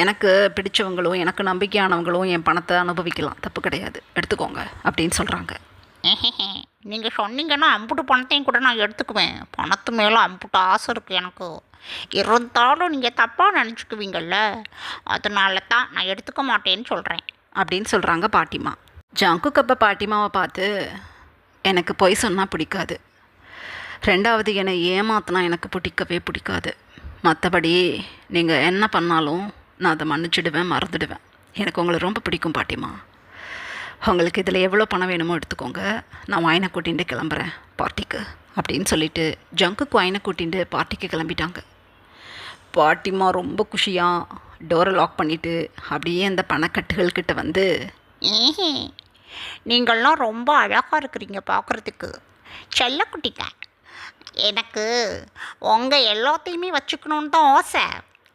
Speaker 1: எனக்கு பிடிச்சவங்களும் எனக்கு நம்பிக்கையானவங்களும் என் பணத்தை அனுபவிக்கலாம், தப்பு கிடையாது, எடுத்துக்கோங்க அப்படின்னு சொல்கிறாங்க. நீங்கள் சொன்னீங்கன்னா அம்புட்டு பணத்தையும் கூட நான் எடுத்துக்குவேன். பணத்து மேலே அம்புட்டு ஆசை இருக்குது எனக்கு. இருந்தாலும் நீங்கள் தப்பாக நினச்சிக்குவீங்கள்ல, அதனால தான் நான் எடுத்துக்க மாட்டேன்னு சொல்கிறேன் அப்படின்னு சொல்கிறாங்க பாட்டிமா. ஜங்குக்கு அப்போ பாட்டிமாவை பார்த்து, எனக்கு பொய் சொன்னால் பிடிக்காது, 2வது என்னை ஏமாத்தினா எனக்கு பிடிக்காது. மற்றபடி நீங்கள் என்ன பண்ணாலும் நான் அதை மன்னிச்சிடுவேன், மறந்துடுவேன். எனக்கு உங்களை ரொம்ப பிடிக்கும் பாட்டிமா. உங்களுக்கு இதில் எவ்வளோ பணம் வேணுமோ எடுத்துக்கோங்க, நான் வாயினை கூட்டிகிட்டு கிளம்புறேன் பார்ட்டிக்கு அப்படின்னு சொல்லிவிட்டு ஜங்குக்கு வாயினை கூட்டிகிட்டு பார்ட்டிக்கு கிளம்பிட்டாங்க. பாட்டிமா ரொம்ப குஷியாக டோரை லாக் பண்ணிவிட்டு அப்படியே அந்த பணக்கட்டுகள்கிட்ட வந்து, நீங்கள்லாம் ரொம்ப அழகாக இருக்கிறீங்க பார்க்குறதுக்கு, செல்லக்குட்டிங்க. எனக்கு உங்கள் எல்லாத்தையுமே வச்சுக்கணுன்னு தான் ஆசை,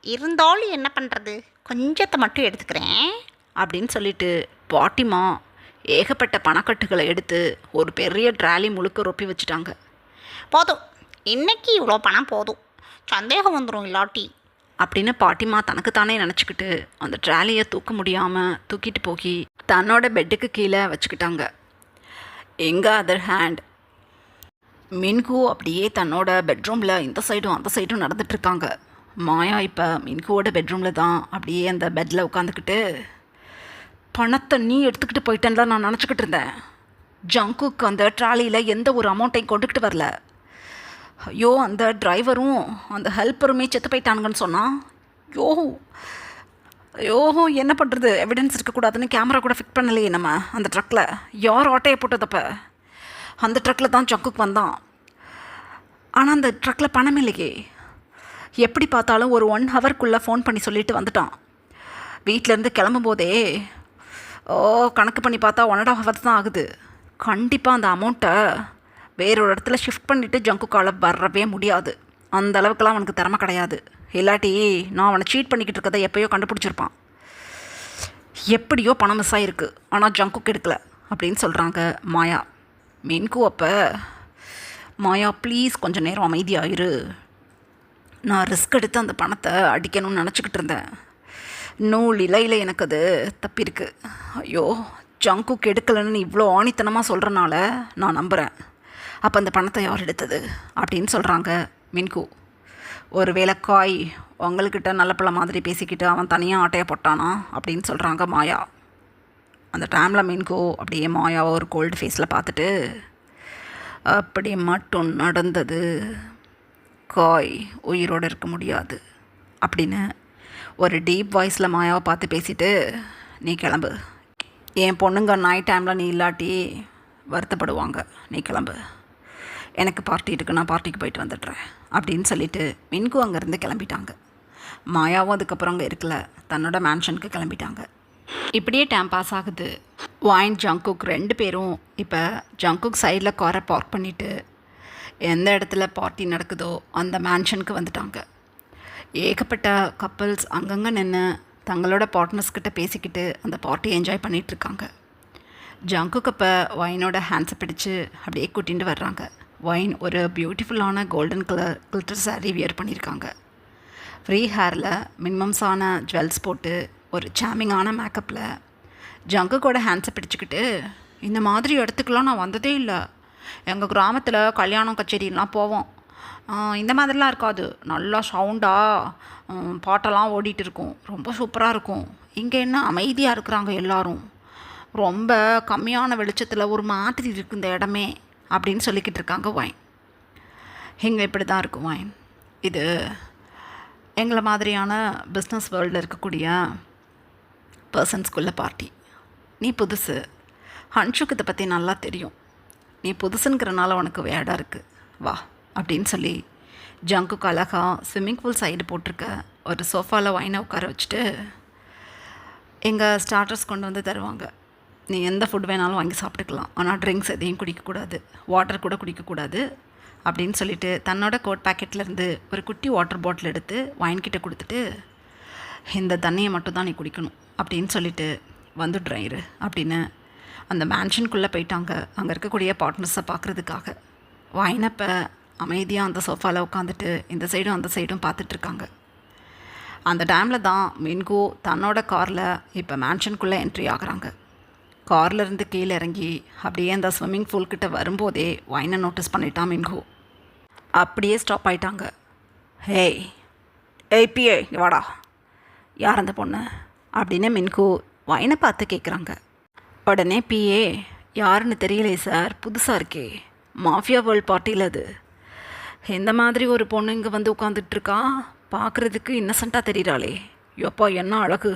Speaker 1: இருந்தாலும் என்ன பண்ணுறது, கொஞ்சத்தை மட்டும் எடுத்துக்கிறேன் அப்படின்னு சொல்லிட்டு பாட்டிமா ஏகப்பட்ட பணக்கட்டுகளை எடுத்து ஒரு பெரிய ட்ராலி முழுக்க ரொப்பி வச்சுட்டாங்க. போதும், இன்றைக்கி இவ்வளோ பணம் போதும், சந்தேகம் வந்துடும் இல்லாட்டி அப்படின்னு பாட்டிமா தனக்கு தானே நினச்சிக்கிட்டு அந்த ட்ராலியை தூக்க முடியாமல் தூக்கிட்டு போய் தன்னோட பெட்டுக்கு கீழே வச்சுக்கிட்டாங்க. எங்கள் அதர் ஹேண்ட் மின்கு அப்படியே தன்னோட பெட்ரூமில் இந்த சைடும் அந்த சைடும் நடந்துகிட்ருக்காங்க. மாயா இப்போ மின்குவோட பெட்ரூமில் தான் அப்படியே அந்த பெட்டில் உட்காந்துக்கிட்டு, பணத்தை நீ எடுத்துக்கிட்டு போயிட்டேன்ல நான் நினச்சிக்கிட்டு இருந்தேன். ஜங்குக்கு அந்த ட்ராலியில் எந்த ஒரு அமௌண்ட்டையும் கொண்டுக்கிட்டு வரல. ஐயோ, அந்த டிரைவரும் அந்த ஹெல்ப்பருமே செத்து போயிட்டானுங்கன்னு சொன்னான். யோ ஐயோ, என்ன பண்ணுறது, எவிடன்ஸ் இருக்கக்கூடாதுன்னு கேமரா கூட ஃபிட் பண்ணலையே நம்ம அந்த ட்ரக்கில். யார் ஆட்டையை போட்டதப்போ அந்த ட்ரக்கில் தான் ஜங்குக்கு வந்தான். ஆனால் அந்த ட்ரக்கில் பணம் இல்லையே. எப்படி பார்த்தாலும் ஒரு 1 ஹவர்க்குள்ளே ஃபோன் பண்ணி சொல்லிட்டு வந்துட்டான். வீட்டிலேருந்து கிளம்பும் போதே கணக்கு பண்ணி பார்த்தா 1.5 ஹவர்ஸ் தான் ஆகுது. கண்டிப்பாக அந்த அமௌண்ட்டை வேறொரு இடத்துல ஷிஃப்ட் பண்ணிவிட்டு ஜங்குக்கால வரவே முடியாது. அந்த அளவுக்குலாம் அவனுக்கு திறமை கிடையாது. இல்லாட்டி நான் அவனை சீட் பண்ணிக்கிட்டு இருக்கதை எப்போயோ கண்டுபிடிச்சிருப்பான். எப்படியோ பணம் மிஸ் ஆகிருக்கு, ஆனால் ஜங்குக்கு எடுக்கல அப்படின்னு சொல்கிறாங்க மாயா. மின்கு அப்போ, மாயா ப்ளீஸ் கொஞ்சம் நேரம் அமைதியாயிரு, நான் ரிஸ்க் எடுத்து அந்த பணத்தை அடிக்கணும்னு நினச்சிக்கிட்டு இருந்தேன். நூல் இலையில் எனக்கு அது தப்பிருக்கு. ஐயோ, ஜங்குக்கு எடுக்கலைன்னு இவ்வளோ ஆணித்தனமாக சொல்கிறனால நான் நம்புகிறேன். அப்போ அந்த பணத்தை யார் எடுத்தது அப்படின்னு சொல்கிறாங்க மின்கு. ஒரு வேளை காய் உங்கள்கிட்ட நல்ல பிள்ளை மாதிரி பேசிக்கிட்டு அவன் தனியாக ஆட்டையை போட்டானா அப்படின்னு சொல்கிறாங்க மாயா. அந்த டைமில் மின்கு அப்படியே மாயாவை ஒரு கோல்டு ஃபேஸில் பார்த்துட்டு, அப்படி மட்டும் நடந்தது, காய் உயிரோடு இருக்க முடியாது அப்படின்னு ஒரு டீப் வாய்ஸில் மாயாவை பார்த்து பேசிவிட்டு, நீ கிளம்பு, என் பொண்ணுங்க நைட் டைமில் நீ இல்லாட்டி வருத்தப்படுவாங்க, நீ கிளம்பு, எனக்கு பார்ட்டி இருக்குது, நான் பார்ட்டிக்கு போயிட்டு வந்துடுறேன் அப்படின்னு சொல்லிவிட்டு மின்கு அங்கேருந்து கிளம்பிட்டாங்க. மாயாவும் அதுக்கப்புறம் அங்கே இருக்கல, தன்னோட மேன்ஷனுக்கு கிளம்பிட்டாங்க. இப்படியே டைம் பாஸ் ஆகுது. வாயின் ஜங்குக் 2 பேரும் இப்போ ஜங்குக் சைடில் காரை பார்க் பண்ணிவிட்டு எந்த இடத்துல பார்ட்டி நடக்குதோ அந்த மேன்ஷனுக்கு வந்துட்டாங்க. ஏகப்பட்ட கப்புள்ஸ் அங்கங்கே நின்று தங்களோட பார்ட்னர்ஸ்கிட்ட பேசிக்கிட்டு அந்த பார்ட்டி என்ஜாய் பண்ணிகிட்ருக்காங்க. ஜங்குக் இப்போ ஒயினோட ஹேண்ட்ஸை பிடிச்சு அப்படியே கூட்டிகிட்டு வர்றாங்க. ஒயின் ஒரு பியூட்டிஃபுல்லான golden colour gilder sari wear பண்ணியிருக்காங்க. ஃப்ரீ ஹேரில் மினிமம்ஸான ஜுவல்ஸ் போட்டு ஒரு சாமிங்கான மேக்கப்பில் ஜங்குக்கோட ஹேண்ட்ஸை பிடிச்சிக்கிட்டு, இந்த மாதிரி இடத்துக்குலாம் நான் வந்ததே இல்லை. எங்கள் கிராமத்தில் கல்யாணம் கச்சேரிலாம் போவோம், இந்த மாதிரிலாம் இருக்காது. நல்லா சவுண்டாக பாட்டெல்லாம் ஓடிட்டு இருக்கும், ரொம்ப சூப்பராக இருக்கும். இங்கே என்ன அமைதியாக இருக்கிறாங்க எல்லோரும், ரொம்ப கம்மியான வெளிச்சத்தில் ஒரு மாதிரி இருக்குது இந்த இடமே அப்படின்னு சொல்லிக்கிட்டு இருக்காங்க ஒயின். இங்கே இப்படி தான் இருக்கும் ஒயின். இது எங்களை மாதிரியான பிஸ்னஸ் வேர்ல்டில் இருக்கக்கூடிய பர்சன்ஸ்குள்ள பார்ட்டி. நீ புதுசு, ஹன்ஷுக்கு இதை பற்றி நல்லா தெரியும், நீ புதுசுங்கிறனால உனக்கு வேடாக இருக்குது, வா அப்படின்னு சொல்லி ஜங்குக்கு அழகாக ஸ்விம்மிங் பூல் சைடு போட்டிருக்க ஒரு சோஃபாவில் ஒயினை உட்கார வச்சுட்டு, எங்கள் ஸ்டார்டர்ஸ் கொண்டு வந்து தருவாங்க, நீ எந்த ஃபுட் வேணாலும் வாங்கி சாப்பிட்டுக்கலாம், ஆனால் ட்ரிங்க்ஸ் எதையும் குடிக்கக்கூடாது, வாட்டர் கூட குடிக்கக்கூடாது அப்படின்னு சொல்லிவிட்டு தன்னோட கோட் பேக்கெட்லேருந்து ஒரு குட்டி வாட்டர் பாட்டில் எடுத்து ஒயின்கிட்ட கொடுத்துட்டு, இந்த தண்ணியை மட்டும் தான் நீ குடிக்கணும் அப்படின்னு சொல்லிவிட்டு வந்துடுறேன் இரு அப்படின்னு அந்த மேன்ஷனுக்குள்ளே போயிட்டாங்க அங்கே இருக்கக்கூடிய பார்ட்னர்ஸை பார்க்குறதுக்காக. ஒயினப்போ அமைதியாக அந்த சோஃபாவில் உட்காந்துட்டு இந்த சைடும் அந்த சைடும் பார்த்துட்ருக்காங்க. அந்த டைமில் தான் மின்கு தன்னோட காரில் இப்போ மேன்ஷனுக்குள்ளே என்ட்ரி ஆகுறாங்க. கார்லேருந்து கீழே இறங்கி அப்படியே அந்த ஸ்விம்மிங் பூல்கிட்ட வரும்போதே ஒயினை நோட்டீஸ் பண்ணிட்டான் மின்கு. அப்படியே ஸ்டாப் ஆகிட்டாங்க. ஹேய் ஏய் பிஏ, வாடா, யார் அந்த பொண்ணு அப்படின்னு மின்கு ஒயினை பார்த்து கேட்குறாங்க. உடனே பிஏ, யாருன்னு தெரியலையே சார், புதுசாக இருக்கே, மாஃபியா வேர்ல்ட் பார்ட்டியில் அது, இந்த மாதிரி ஒரு பொண்ணு இங்கே வந்து உட்காந்துட்ருக்கா, பார்க்குறதுக்கு இன்னசென்ட்டாக தெரிகிறாளே, எப்போ என்ன அழகு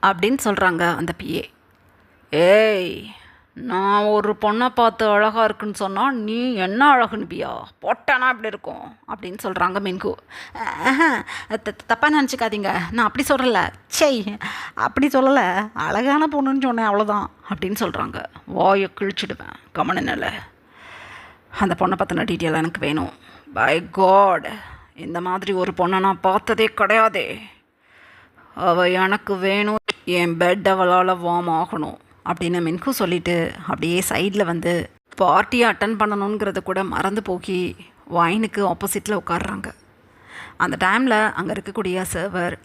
Speaker 1: அப்படின்னு சொல்கிறாங்க அந்த பிஏ. ஏய், நான் ஒரு பொண்ணை பார்த்து அழகாக இருக்குன்னு சொன்னால் நீ என்ன அழகுன்னுபியா, பொட்டானா இப்படி இருக்கும் அப்படின்னு சொல்கிறாங்க மின்கு. தப்பாக நினச்சிக்காதீங்க, நான் அப்படி சொல்லலை, செய் அப்படி சொல்லலை, அழகான பொண்ணுன்னு சொன்னேன் அவ்வளோதான் அப்படின்னு சொல்கிறாங்க. வாயை கிழிச்சிடுவேன், கமனில் அந்த பொண்ணை பற்றின டீட்டெயில் எனக்கு வேணும். பை காட், இந்த மாதிரி ஒரு பொண்ணை நான் பார்த்ததே கிடையாதே, அவள் எனக்கு வேணும், என் பெட் அவளால் வார்ம் ஆகணும் அப்படின்னு மின்கு சொல்லிவிட்டு அப்படியே சைடில் வந்து பார்ட்டியை அட்டன் பண்ணணுங்கிறத கூட மறந்து போக்கி ஒயினுக்கு ஆப்போசிட்டில் உட்காடுறாங்க. அந்த டைமில் அங்கே இருக்கக்கூடிய சர்வர்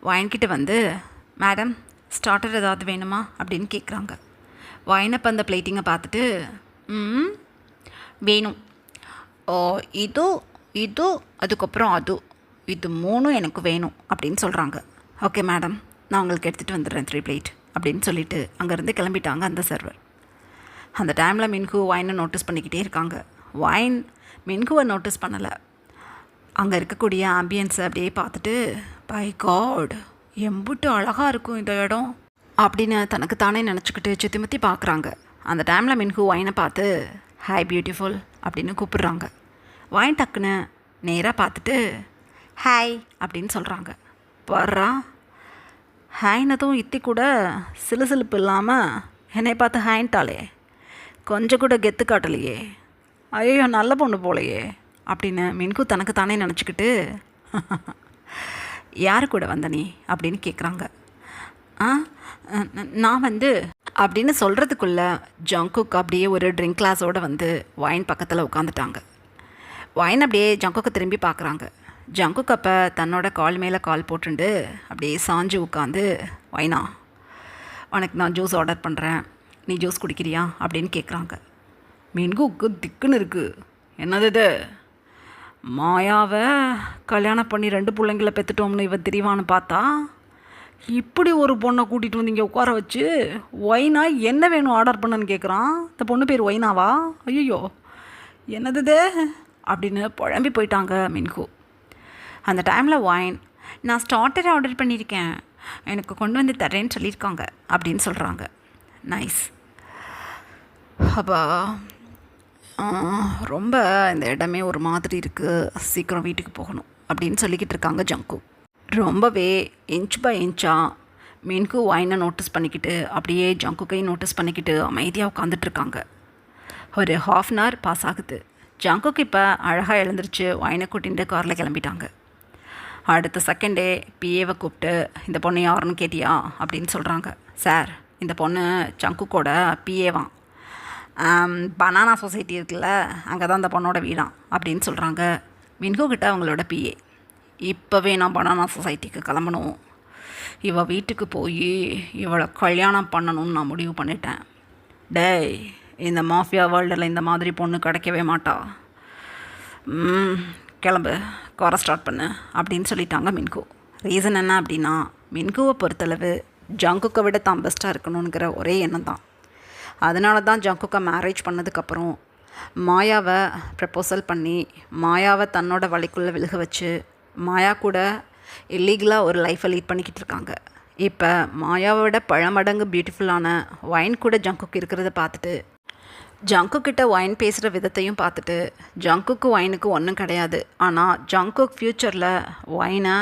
Speaker 1: ஒயின்கிட்ட வந்து, மேடம் ஸ்டார்டர் ஏதாவது வேணுமா அப்படின்னு கேட்குறாங்க. வைனப் அந்த பிளேட்டிங்கை பார்த்துட்டு வேணும். ஓ இது இது அதுக்கப்புறம் அது, இது 3 எனக்கு வேணும் அப்படின்னு சொல்கிறாங்க. ஓகே மேடம், நான் உங்களுக்கு எடுத்துகிட்டு வந்துடுறேன் 3 பிளேட் அப்படின்னு சொல்லிவிட்டு அங்கேருந்து கிளம்பிட்டாங்க அந்த சர்வர். அந்த டைமில் மின்ஹூ வைனை நோட்டீஸ் பண்ணிக்கிட்டே இருக்காங்க. வைன் மின்ஹூவை நோட்டீஸ் பண்ணலை. அங்கே இருக்கக்கூடிய ஆம்பியன்ஸை அப்படியே பார்த்துட்டு, பை காட் எம்புட்டு அழகாக இருக்கும் இந்த இடம் அப்படின்னு தனக்கு தானே நினச்சிக்கிட்டு சுற்றி முற்றி பார்க்குறாங்க. அந்த டைமில் மின்ஹூ வைனை பார்த்து ஹாய் பியூட்டிஃபுல் அப்படின்னு கூப்பிடுறாங்க. வைன் டக்குன்னு நேராக பார்த்துட்டு ஹாய் அப்படின்னு சொல்கிறாங்க. வர்றா ஹாய்னதும் இத்தி கூட சிலுசிலுப்பு இல்லாமல் என்னை பார்த்து ஹாயின்ட்டாலே, கொஞ்சம் கூட கெத்து காட்டலையே, ஐயோ நல்ல பொண்ணு போலையே அப்படின்னு மின்ஹூ தனக்கு தானே நினச்சிக்கிட்டு யார் கூட வந்த நீ அப்படின்னு கேட்குறாங்க. நான் வந்து அப்படின்னு சொல்கிறதுக்குள்ளே ஜங்குக் அப்படியே ஒரு ட்ரிங்க் கிளாஸோடு வந்து வைன் பக்கத்தில் உட்காந்துட்டாங்க. வைன் அப்படியே ஜங்குக்கு திரும்பி பார்க்குறாங்க. ஜங்குக் அப்போ தன்னோட கால் மேலே கால் போட்டுண்டு அப்படியே சாஞ்சு உட்காந்து, வைனா உனக்கு நான் ஜூஸ் ஆர்டர் பண்ணுறேன், நீ ஜூஸ் குடிக்கிறியா அப்படின்னு கேட்குறாங்க. மின்ஹூக்கு திக்குன்னு இருக்குது. என்னது இது, மாயாவை கல்யாணம் பண்ணி 2 பிள்ளைங்களை பெற்றுட்டோம்னு இவன் தெரியவான்னு பார்த்தா இப்படி ஒரு பொண்ணை கூட்டிகிட்டு வந்து இங்கே உட்கார வச்சு ஒய்னா என்ன வேணும் ஆர்டர் பண்ணுன்னு கேட்குறான். இந்த பொண்ணு பேர் ஒய்னாவா? ஐயோ என்னது இது அப்படின்னு புழம்பி போயிட்டாங்க மின்ஹூ. அந்த டைமில் வைன், நான் ஸ்டார்டர் ஆர்டர் பண்ணியிருக்கேன், எனக்கு கொண்டு வந்து தரேன்னு சொல்லியிருக்காங்க அப்படின்னு சொல்கிறாங்க. நைஸ். அப்பா ரொம்ப இந்த இடமே ஒரு மாதிரி இருக்குது, சீக்கிரம் வீட்டுக்கு போகணும் அப்படின்னு சொல்லிக்கிட்டு இருக்காங்க ஜங்கு. ரொம்பவே இன்ச் பை இன்ச்சாக மின்ஹூ வைனை நோட்டீஸ் பண்ணிக்கிட்டு அப்படியே ஜங்குக்கையும் நோட்டீஸ் பண்ணிக்கிட்டு அமைதியாக உட்காந்துட்ருக்காங்க. ஒரு 1/2 hour பாஸ் ஆகுது. ஜங்குக்கு இப்போ அழகாக எழுந்திரிச்சு வைனை கூட்டிகிட்டு காரில் கிளம்பிட்டாங்க. அடுத்த செகண்டே பிஏவை கூப்பிட்டு, இந்த பொண்ணு யாருன்னு கேட்டியா அப்படின்னு சொல்கிறாங்க. சார், இந்த பொண்ணு ஜங்குக்கோட பிஏவான், பனானா சொசைட்டி இருக்குல்ல, அங்கே தான் அந்த பொண்ணோட வீடான் அப்படின்னு சொல்கிறாங்க. மின்ஹூ கிட்ட அவங்களோட பிஏ, இப்போவே நான் பனானா சொசைட்டிக்கு கிளம்பணும், இவள் வீட்டுக்கு போய் இவளை கல்யாணம் பண்ணணும்னு நான் முடிவு பண்ணிட்டேன். டேய், இந்த மாஃபியா வேர்ல்டில் இந்த மாதிரி பொண்ணு கிடைக்கவே மாட்டா, கிளம்பு, காரை ஸ்டார்ட் பண்ணு அப்படின்னு சொல்லிட்டாங்க மின்ஹூ. ரீசன் என்ன அப்படின்னா, மின்ஹூவை பொறுத்தளவு ஜங்குக்கை விட தான் பெஸ்ட்டாக இருக்கணுங்கிற ஒரே எண்ணம் தான். அதனால தான் ஜங்குக்கை மேரேஜ் பண்ணதுக்கப்புறம் மாயாவை ப்ரப்போசல் பண்ணி மாயாவை தன்னோட வழிக்குள்ளே விழுக வச்சு மாயா கூட இல்லீகலாக ஒரு லைஃப்பை லீட் பண்ணிக்கிட்டு இருக்காங்க. இப்போ மாயாவோட பழமடங்கு பியூட்டிஃபுல்லான வைன் கூட ஜங்குக்கு இருக்கிறத பார்த்துட்டு, ஜங்குக்கிட்ட வைன் பேசுகிற விதத்தையும் பார்த்துட்டு, ஜங்குக்கு வைனுக்கு ஒன்றும் கிடையாது, ஆனால் ஜங்குக் ஃப்யூச்சரில் வைனை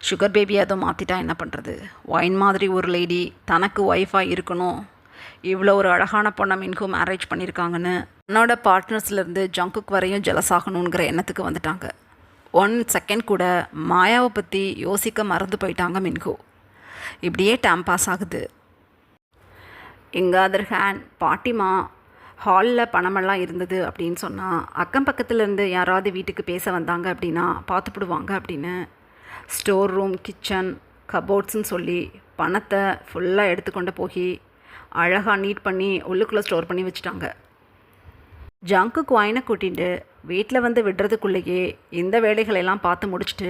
Speaker 1: சுகர் பேபியாக அதை மாற்றிட்டா என்ன பண்ணுறது, வைன் மாதிரி ஒரு லேடி தனக்கு ஒய்ஃபாக இருக்கணும், இவ்வளோ ஒரு அழகான பொண்ணை மின்ஹூ மேரேஜ் பண்ணியிருக்காங்கன்னு என்னோட பார்ட்னர்ஸ்லேருந்து ஜங்குக் வரையும் ஜெலஸ் ஆகணுங்கிற எண்ணத்துக்கு வந்துட்டாங்க. 1 செகண்ட் கூட மாயாவை பற்றி யோசிக்க மறந்து போயிட்டாங்க மின்ஹூ. இப்படியே டைம் பாஸ் ஆகுது. இங்கே அதர் ஹேண்ட் பாட்டிமா ஹாலில் பணமெல்லாம் இருந்தது அப்படின்னு சொன்னால், அக்கம் பக்கத்துலேருந்து யாராவது வீட்டுக்கு பேச வந்தாங்க அப்படின்னா பார்த்துப்பிடுவாங்க அப்படின்னு ஸ்டோர் ரூம், கிச்சன், கபோர்ட்ஸ்ன்னு சொல்லி பணத்தை ஃபுல்லாக எடுத்துக்கொண்டு போய் அழகாக நீட் பண்ணி உள்ளுக்குள்ளே ஸ்டோர் பண்ணி வச்சுட்டாங்க. ஜங்குக்கு வைனை கூட்டிகிட்டு வீட்டில் வந்து விடுறதுக்குள்ளேயே இந்த வேலைகளெல்லாம் பார்த்து முடிச்சுட்டு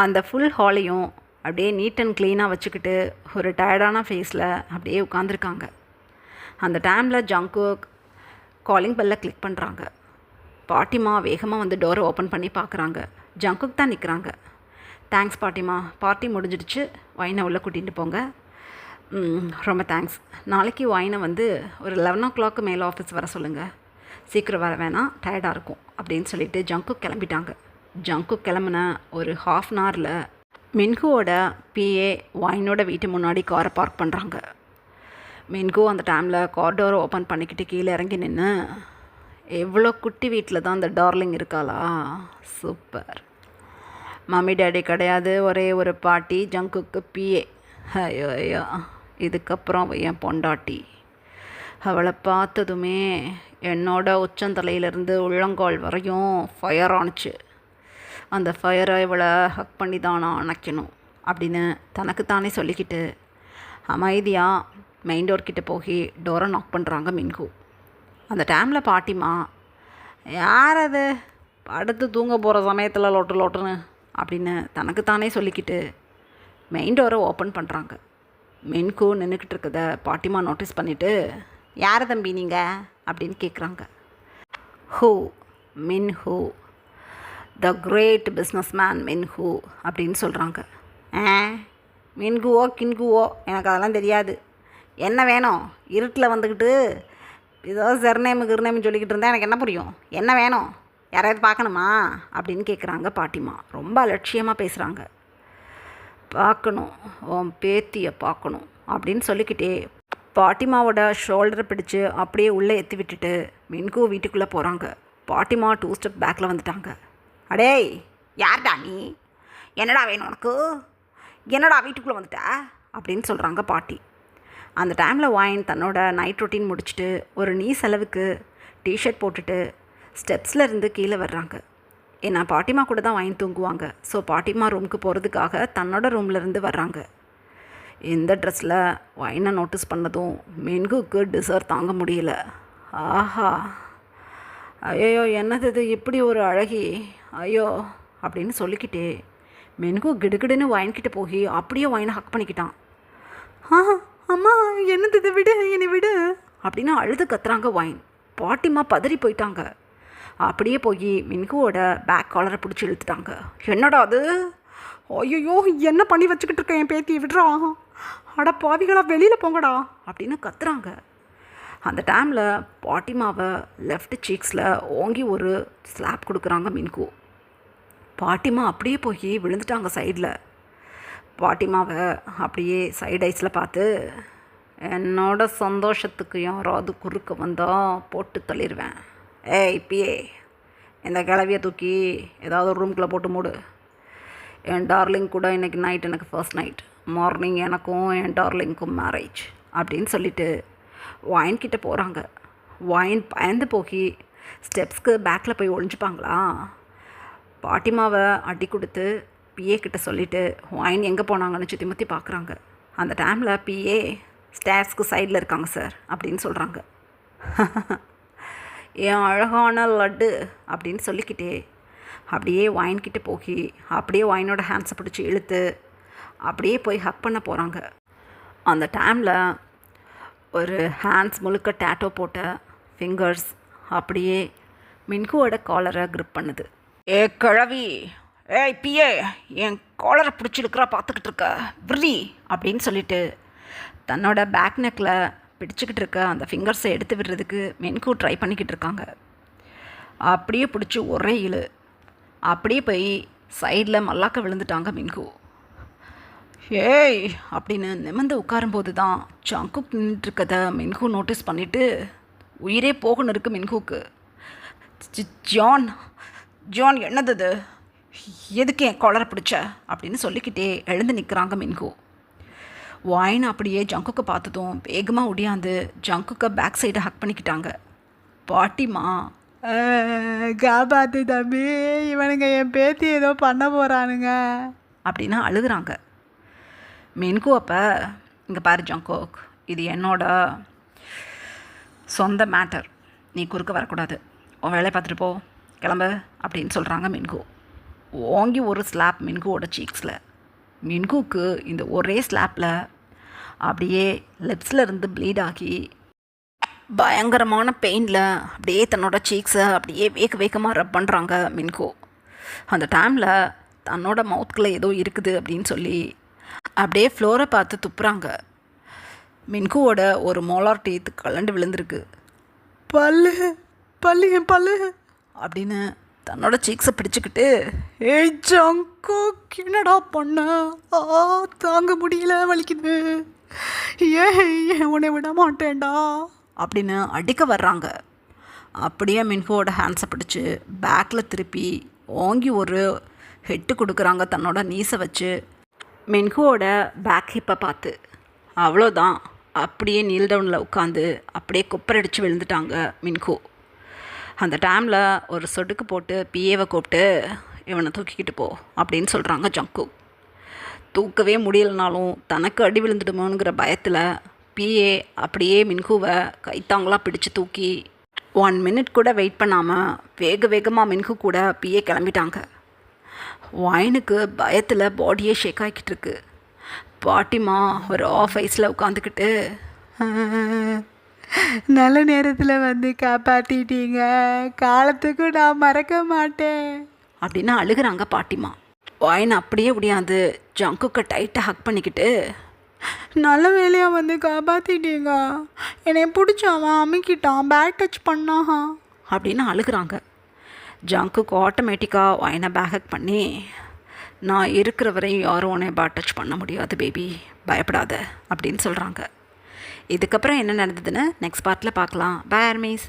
Speaker 1: அந்த ஃபுல் ஹாலையும் அப்படியே நீட் அண்ட் க்ளீனாக வச்சுக்கிட்டு ஒரு டயர்டான ஃபேஸில் அப்படியே உட்காந்துருக்காங்க. அந்த டைமில் ஜங்குக் காலிங் பெல்லை கிளிக் பண்ணுறாங்க. பாட்டிமா வேகமாக வந்து டோரை ஓப்பன் பண்ணி பார்க்குறாங்க. ஜங்குக் தான் நிற்கிறாங்க. தேங்க்ஸ் பாட்டிமா, பார்ட்டி முடிஞ்சிடுச்சு, வைனை உள்ளே கூட்டிகிட்டு போங்க. ரொம்ப தேங்க்ஸ். நாளைக்கு வைனை வந்து ஒரு 11 o'clock மேலே ஆஃபீஸ் வர சொல்லுங்கள், சீக்கிரம் வர வேணாம், டயர்டாக இருக்கும் அப்படின்னு சொல்லிட்டு ஜங்குக் கிளம்பிட்டாங்க. ஜங்குக் கிளம்புன ஒரு 1/2 hourல மின்ஹூவோட பிஏ வைனோட வீட்டு முன்னாடி காரை பார்க் பண்ணுறாங்க. மின்ஹூ அந்த டைமில் கார் டோரை ஓப்பன் பண்ணிக்கிட்டு கீழே இறங்கி நின்று, எவ்வளோ குட்டி வீட்டில் தான் அந்த டார்லிங் இருக்காளா, சூப்பர், மம்மி டேடி கிடையாது, ஒரே ஒரு பாட்டி, ஜங்குக்கு பிஏ, ஐயோ ஐயோ இதுக்கப்புறம் என் பொண்டாட்டி, அவளை பார்த்ததுமே என்னோட உச்சந்தலையிலேருந்து உள்ளங்கால் வரையும் ஃபயர் ஆணுச்சு, அந்த ஃபயரை இவளை ஹக் பண்ணி தான் நான் அணைக்கணும் அப்படின்னு தனக்குத்தானே சொல்லிக்கிட்டு அமைதியாக மெயின் டோர் கிட்ட போய் டோரை நாக் பண்ணுறாங்க மின்கு. அந்த டைமில் பாட்டிமா, யார் அது படுத்து தூங்க போகிற சமயத்தில் லொட்டு லொட்டுன்னு அப்படின்னு தனக்குத்தானே சொல்லிக்கிட்டு மெயின் டோரை ஓப்பன் பண்ணுறாங்க. மின்கு நின்றுக்கிட்டு இருக்கத பாட்டிமா நோட்டீஸ் பண்ணிவிட்டு, யார் தம்பி நீங்கள் அப்படின்னு கேட்குறாங்க. Hu, Minhu, the great business man Minhu அப்படின்னு சொல்கிறாங்க. மின்குவோ கின்குவோ எனக்கு அதெல்லாம் தெரியாது. என்ன வேணும்? இருட்டில் வந்துக்கிட்டு ஏதோ சர்நேமு கிருநேமு சொல்லிக்கிட்டு இருந்தால் எனக்கு என்ன புரியும்? என்ன வேணும்? யாராவது பார்க்கணுமா அப்படின்னு கேட்குறாங்க பாட்டிமா. ரொம்ப அலட்சியமாக பேசுகிறாங்க. பார்க்கணும், உன் பேத்தியை பார்க்கணும் அப்படின்னு சொல்லிக்கிட்டே பாட்டிமாவோட ஷோல்டரை பிடிச்சி அப்படியே உள்ளே ஏற்றி விட்டுட்டு மின்கு வீட்டுக்குள்ளே போகிறாங்க. பாட்டிமா 2 ஸ்டெப் பேக்கில் வந்துட்டாங்க. அடேய், யார்டா நீ? என்னடா வேணும் உனக்கு? என்னடா வீட்டுக்குள்ளே வந்துட்ட அப்படின்னு சொல்கிறாங்க பாட்டி. அந்த டைமில் வாயின் தன்னோட நைட் ரொட்டீன் முடிச்சுட்டு ஒரு நீ செலவுக்கு டிஷர்ட் போட்டுட்டு ஸ்டெப்ஸில் இருந்து கீழே வர்றாங்க. ஏன்னா பாட்டிமா கூட தான் வாங்கி தூங்குவாங்க. ஸோ பாட்டிமா ரூமுக்கு போகிறதுக்காக தன்னோட ரூம்லேருந்து வர்றாங்க. இந்த ட்ரெஸ்ஸில் வாயினை நோட்டீஸ் பண்ணதும் மின்குக்கு டிசர் தாங்க முடியல. ஆஹா, ஐயோ என்னது இது, இப்படி ஒரு அழகி, ஐயோ அப்படின்னு சொல்லிக்கிட்டே மின்கு கிடுகிடுன்னு வாயின்கிட்ட போய் அப்படியே வாயினை ஹக் பண்ணிக்கிட்டான். அம்மா என்னது இது, விடு, என்னை விடு அப்படின்னு அழுது கத்துறாங்க வாயின். பாட்டிமா பதறி போயிட்டாங்க. அப்படியே போய் மின்குவோட பேக் காலரை பிடிச்சி இழுத்துட்டாங்க. என்னடா அது? ஐயோ என்ன பண்ணி வச்சுக்கிட்டு இருக்கேன், என் பேத்தியை விடுறா, அட பாவிகளா வெளியில் போங்கடா அப்படின்னு கத்துறாங்க. அந்த டைமில் பாட்டிமாவை லெஃப்ட் சீக்ஸில் ஓங்கி ஒரு ஸ்லாப் கொடுக்குறாங்க மின்கு. பாட்டிமா அப்படியே போய் விழுந்துட்டாங்க சைடில். பாட்டிமாவை அப்படியே சைடு ஐஸில் பார்த்து, என்னோட சந்தோஷத்துக்கு யாராவது குறுக்க வந்தால் போட்டு தள்ளிடுவேன். இப்பயே இந்த கிளவியை தூக்கி ஏதாவது ஒரு ரூம்குள்ளே போட்டு மூடு. என் டார்லிங் கூட இன்றைக்கி நைட் எனக்கு ஃபர்ஸ்ட் நைட், மார்னிங் எனக்கும் என் டார்லிங்க்கும் மேரேஜ் அப்படின்னு சொல்லிவிட்டு வாயின்கிட்ட போகிறாங்க. வாயின் பயந்து போய் ஸ்டெப்ஸ்க்கு பேக்கில் போய் ஒழிஞ்சுப்பாங்களா. பாட்டிமாவை அடி கொடுத்து பிஏ கிட்ட சொல்லிவிட்டு வாயின் எங்கே போனாங்கன்னு சுற்றி முற்றி பார்க்குறாங்க. அந்த டைமில் பிஏ ஸ்டேர்ஸ்க்கு சைடில் இருக்காங்க சார் அப்படின்னு சொல்கிறாங்க. என் அழகான லட்டு அப்படின்னு சொல்லிக்கிட்டே அப்படியே வாயின்கிட்ட போய் அப்படியே வாயினோட ஹேண்ட்ஸை பிடிச்சி இழுத்து அப்படியே போய் ஹக் பண்ண போகிறாங்க. அந்த டைமில் ஒரு ஹேண்ட்ஸ் முழுக்க டேட்டோ போட்ட ஃபிங்கர்ஸ் அப்படியே மின்குவோட காலரை க்ரிப் பண்ணுது. கிழவி, பிஏ என் காலரை பிடிச்சிருக்கிறா பார்த்துக்கிட்டு இருக்க விரி அப்படின்னு சொல்லிட்டு தன்னோட பேக் நெக்கில் பிடிச்சிக்கிட்டு இருக்க அந்த ஃபிங்கர்ஸை எடுத்து விடுறதுக்கு மின்கு ட்ரை பண்ணிக்கிட்டு இருக்காங்க. அப்படியே பிடிச்சி ஒரே இழு அப்படியே போய் சைடில் மல்லாக்க விழுந்துட்டாங்க மின்கு. அப்படின்னு நிமிர்ந்து உட்காரும்போது தான் ஜங்குக் நின்றுருக்கதை மின்கு நோட்டீஸ் பண்ணிவிட்டு உயிரே போகணும் இருக்குது மின்குக்கு. ஜான் ஜான் என்னது இது, எதுக்கு என் காலரை பிடிச்ச அப்படின்னு சொல்லிக்கிட்டே எழுந்து நிற்கிறாங்க மின்கு. வாயின் அப்படியே ஜங்குக்கை பார்த்ததும் வேகமாக ஒடியாந்து ஜங்குக்கை பேக் சைடை ஹக் பண்ணிக்கிட்டாங்க. பாட்டிமா,
Speaker 2: காப்பாத்து தம்பி, இவனுங்க என் பேத்தி ஏதோ பண்ண போகிறானுங்க
Speaker 1: அப்படின்னா அழுகுறாங்க. மின்கு அப்போ, இங்கே பாரு ஜங்குக், இது என்னோட சொந்த மேட்டர், நீ குறுக்க வரக்கூடாது, உன் வேலையை பார்த்துட்டு போ, கிளம்பு அப்படின்னு சொல்கிறாங்க மின்கு. ஓங்கி ஒரு ஸ்லாப் மின்குவோட சீக்ஸில். மின்குக்கு இந்த ஒரே ஸ்லாப்பில் அப்படியே லிப்ஸில் இருந்து ப்ளீட் ஆகி பயங்கரமான பெயினில் அப்படியே தன்னோட சீக்ஸை அப்படியே வேகமாக ரப் பண்ணுறாங்க மின்கு. அந்த டைமில் தன்னோட மவுத்துக்குள்ளே ஏதோ இருக்குது அப்படின்னு சொல்லி அப்படியே ஃப்ளோரை பார்த்து துப்புறாங்க. மின்குவோட ஒரு மோலார் டீத் கலண்டு விழுந்திருக்கு.
Speaker 2: பல்லு பல்லு என் பல்லு
Speaker 1: அப்படின்னு தன்னோட சீக்ஸை பிடிச்சிக்கிட்டு,
Speaker 2: ஜங்கு என்னடா பண்ண, தாங்க முடியல, வலிக்குது, ஏன் உன்னை விட மாட்டேன்டா
Speaker 1: அப்படின்னு அடிக்க வர்றாங்க. அப்படியே மின்குவோட ஹேண்ட்ஸை பிடிச்சி பேக்கில் திருப்பி ஓங்கி ஒரு ஹெட்டு கொடுக்குறாங்க தன்னோட நீஸை வச்சு மின்குவோட பேக் ஹிப்பை பார்த்து. அவ்வளோதான், அப்படியே நீல் டவுனில் உட்காந்து அப்படியே குப்பரடிச்சு விழுந்துட்டாங்க மின்கு. அந்த டைமில் ஒரு சொடுக்கு போட்டு பிஏவை கூப்பிட்டு, இவனை தூக்கிக்கிட்டு போ அப்படின்னு சொல்கிறாங்க ஜங்கு. தூக்கவே முடியலனாலும் தனக்கு அடி விழுந்துடுமோங்கிற பயத்தில் பிஏ அப்படியே மின்ஹுவை கைத்தாங்களாக பிடிச்சு தூக்கி 1 மினிட் கூட வெயிட் பண்ணாமல் வேக வேகமாக மின்ஹு கூட பிஏ கிளம்பிட்டாங்க. ஒயினுக்கு பயத்தில் பாடியே ஷேக் ஆகிக்கிட்டு இருக்கு. பாட்டிமா ஒரு ஆஃப் ஐஸில் உட்காந்துக்கிட்டு,
Speaker 2: நல்ல நேரத்தில் வந்து காப்பாற்றிட்டீங்க, காலத்துக்கு நான் மறக்க மாட்டேன்
Speaker 1: அப்படின்னு அழுகிறாங்க பாட்டிமா. ஒயின் அப்படியே முடியாது ஜங்குக்கை டைட்டாக ஹக் பண்ணிக்கிட்டு,
Speaker 2: நல்ல வேலையாக வந்து காப்பாற்றிட்டீங்க, என்னை பிடிச்சாவன் அமுக்கிட்டான், பேக் டச் பண்ணாஹா
Speaker 1: அப்படின்னு அழுகிறாங்க. ஜங்குக்கு ஆட்டோமேட்டிக்காக ஒயினை பேக் ஹக் பண்ணி, நான் இருக்கிற வரையும் யாரும் உன்னை பேக் டச் பண்ண முடியாது பேபி, பயப்படாத அப்படின்னு சொல்கிறாங்க. இதுக்கப்புறம் என்ன நடந்ததுன்னு நெக்ஸ்ட் பார்ட்டில் பார்க்கலாம். Bye armies.